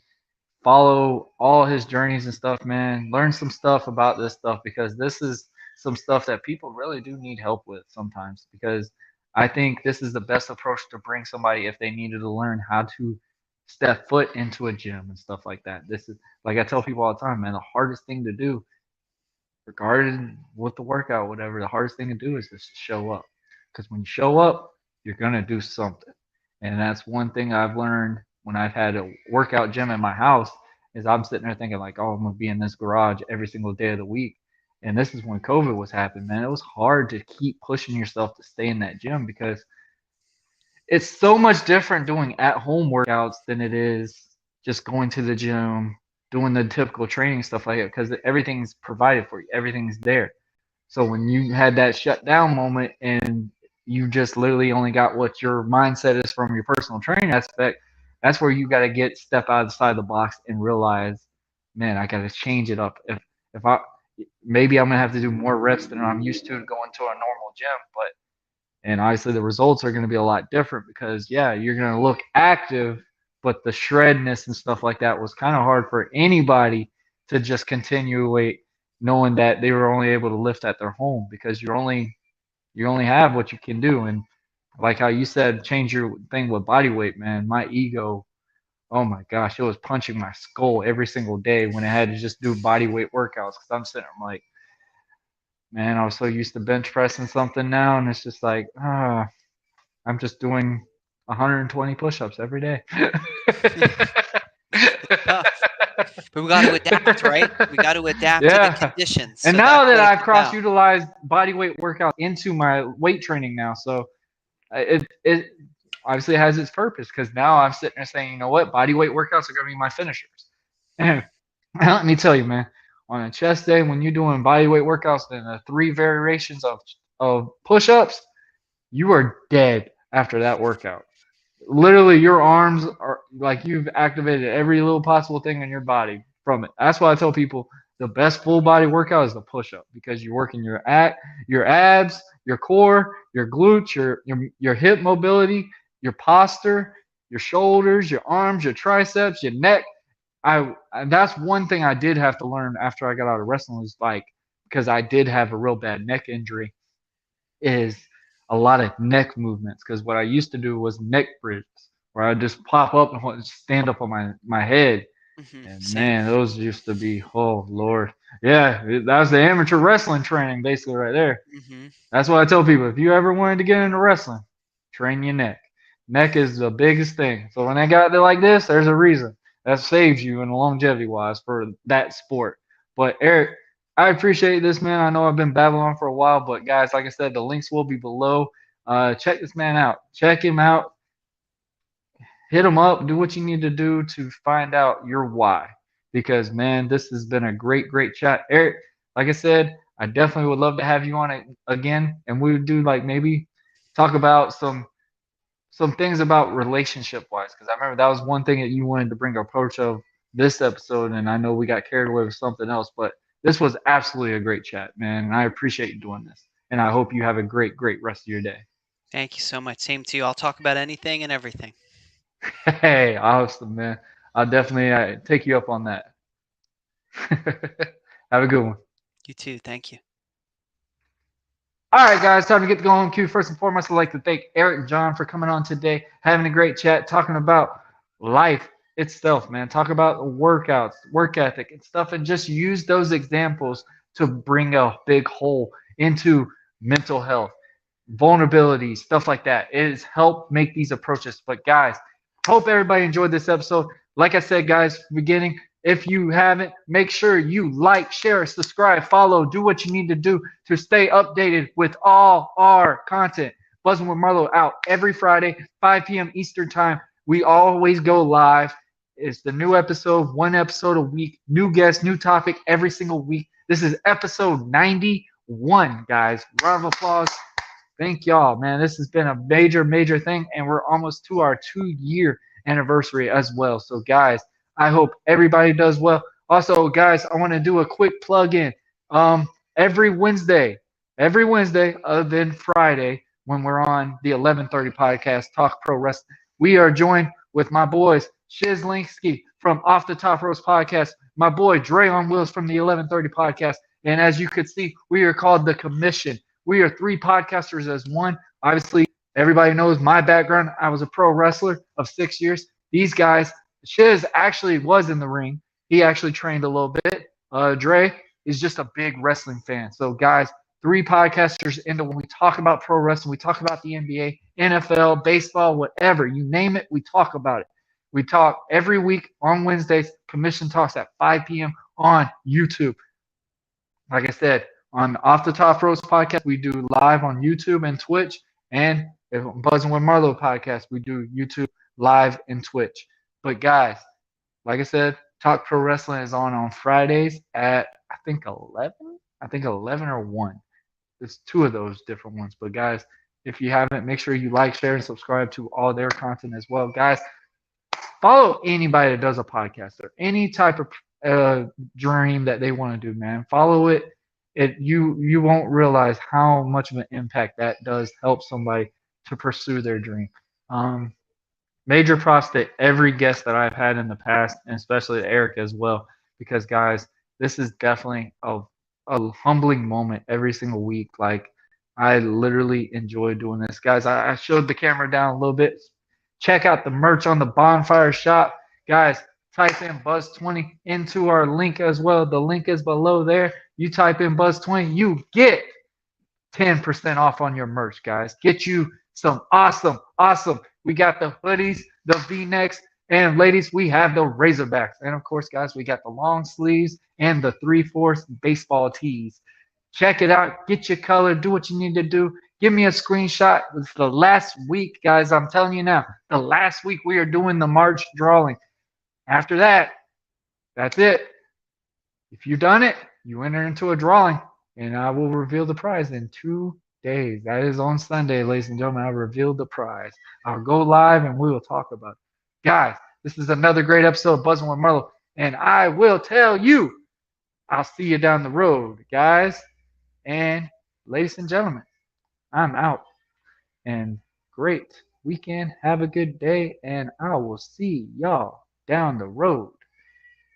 follow all his journeys and stuff, man. Learn some stuff about this stuff because this is some stuff that people really do need help with sometimes. Because I think this is the best approach to bring somebody if they needed to learn how to step foot into a gym and stuff like that. This is like I tell people all the time, man. The hardest thing to do regarding with the workout, whatever, the hardest thing to do is just show up. Because when you show up, you're gonna do something. And that's one thing I've learned when I've had a workout gym in my house is I'm sitting there thinking like, oh, I'm gonna be in this garage every single day of the week. And this is when COVID was happening, man. It was hard to keep pushing yourself to stay in that gym because it's so much different doing at home workouts than it is just going to the gym, doing the typical training stuff like that because everything's provided for you, everything's there. So when you had that shutdown moment and you just literally only got what your mindset is from your personal training aspect, that's where you got to get step outside the box and realize, man, I got to change it up. If I maybe I'm gonna have to do more reps than I'm used to going to a normal gym, but and obviously the results are going to be a lot different because yeah, you're going to look active, but the shredness and stuff like that was kind of hard for anybody to just continuate knowing that they were only able to lift at their home because you only have what you can do. And like how you said, change your thing with body weight, man. My ego, oh my gosh, it was punching my skull every single day when I had to just do body weight workouts because I'm sitting there, I'm like, man, I was so used to bench pressing something now, and it's just like, I'm just doing 120 push-ups every day. It's tough. But we got to adapt, right? We got to adapt to the Yeah. conditions. And So that's now that what it's I've about. cross-utilized body weight workouts into my weight training now, so it obviously has its purpose because now I'm sitting there saying, you know what, body weight workouts are going to be my finishers. And let me tell you, man, on a chest day when you're doing body weight workouts and the three variations of push-ups, you are dead after that workout. Literally your arms are like you've activated every little possible thing in your body from it. That's why I tell people the best full body workout is the push up because you're working your abs, your core, your glutes, your hip mobility, your posture, your shoulders, your arms, your triceps, your neck. And that's one thing I did have to learn after I got out of wrestling was like because I did have a real bad neck injury is a lot of neck movements because what I used to do was neck bridges where I just pop up and stand up on my head. And Same. man, those used to be oh lord, yeah, that was the amateur wrestling training basically right there. Hmm. That's what I tell people. If you ever wanted to get into wrestling, train your neck. Neck is the biggest thing. So when I got there like this, there's a reason that saves you in longevity wise for that sport. But Eric, I appreciate this, man. I know I've been babbling on for a while, but guys, like I said, the links will be below. Check this man out. Check him out. Hit him up. Do what you need to do to find out your why. Because man, this has been a great, great chat, Eric. Like I said, I definitely would love to have you on it again, and we would do like maybe talk about some things about relationship wise. Because I remember that was one thing that you wanted to bring approach of this episode, and I know we got carried away with something else, but this was absolutely a great chat, man, and I appreciate you doing this. And I hope you have a great, great rest of your day. Thank you so much. Same to you. I'll talk about anything and everything. Hey, awesome, man. I'll definitely take you up on that. Have a good one. You too. Thank you. All right, guys, time to get going. Q. First and foremost, I'd like to thank Eric and John for coming on today, having a great chat, talking about life itself, man. Talk about workouts, work ethic, and stuff, and just use those examples to bring a big hole into mental health, vulnerability, stuff like that. It has helped make these approaches. But, guys, hope everybody enjoyed this episode. Like I said, guys, beginning, if you haven't, make sure you like, share, subscribe, follow, do what you need to do to stay updated with all our content. Buzzing with Marlowe out every Friday, 5 p.m. Eastern Time. We always go live. It's the new episode, one episode a week, new guest, new topic every single week. This is episode 91, guys. Round of applause. Thank y'all, man. This has been a major, major thing, and we're almost to our 2-year anniversary as well. So, guys, I hope everybody does well. Also, guys, I want to do a quick plug in. Every Wednesday, other than Friday, when we're on the 11:30 podcast, Talk Pro Wrestling, we are joined with my boys Shiz Linksky from Off the Top Ropes podcast, my boy Dre on Wheels from the 11:30 podcast, and as you could see, we are called the Commission. We are 3 podcasters as one. Obviously, everybody knows my background. I was a pro wrestler of 6 years. These guys, Shiz actually was in the ring. He actually trained a little bit. Dre is just a big wrestling fan. So, guys, 3 podcasters into when we talk about pro wrestling, we talk about the NBA, NFL, baseball, whatever. You name it, we talk about it. We talk every week on Wednesdays. Commission talks at 5 p.m. on YouTube. Like I said, on Off the Top Ropes podcast, we do live on YouTube and Twitch. And Buzzing with Marlowe podcast, we do YouTube live and Twitch. But guys, like I said, Talk Pro Wrestling is on Fridays at I think 11. I think 11 or 1. There's 2 of those different ones. But guys, if you haven't, make sure you like, share, and subscribe to all their content as well. Guys, follow anybody that does a podcast or any type of dream that they want to do, man. Follow it. You won't realize how much of an impact that does help somebody to pursue their dream. Major props to every guest that I've had in the past, and especially to Eric as well, because guys, this is definitely a humbling moment every single week. Like I literally enjoy doing this, guys. I showed the camera down a little bit. Check out the merch on the Bonfire Shop, guys. Type in Buzz20 into our link as well. The link is below there. You type in Buzz20, you get 10% off on your merch, guys. Get you some awesome. We got the hoodies, the V-necks, and ladies, we have the Razorbacks. And of course, guys, we got the long sleeves and the 3/4 baseball tees. Check it out. Get your color. Do what you need to do. Give me a screenshot. It's the last week, guys. I'm telling you now, the last week we are doing the March drawing. After that, that's it. If you've done it, you enter into a drawing, and I will reveal the prize in 2 days. That is on Sunday, ladies and gentlemen. I'll reveal the prize. I'll go live, and we will talk about it. Guys, this is another great episode of Buzzing with Marlowe, and I will tell you, I'll see you down the road, guys. And ladies and gentlemen, I'm out. And great weekend. Have a good day, and I will see y'all down the road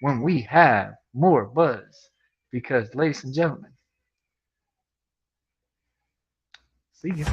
when we have more buzz. Because, ladies and gentlemen, see you.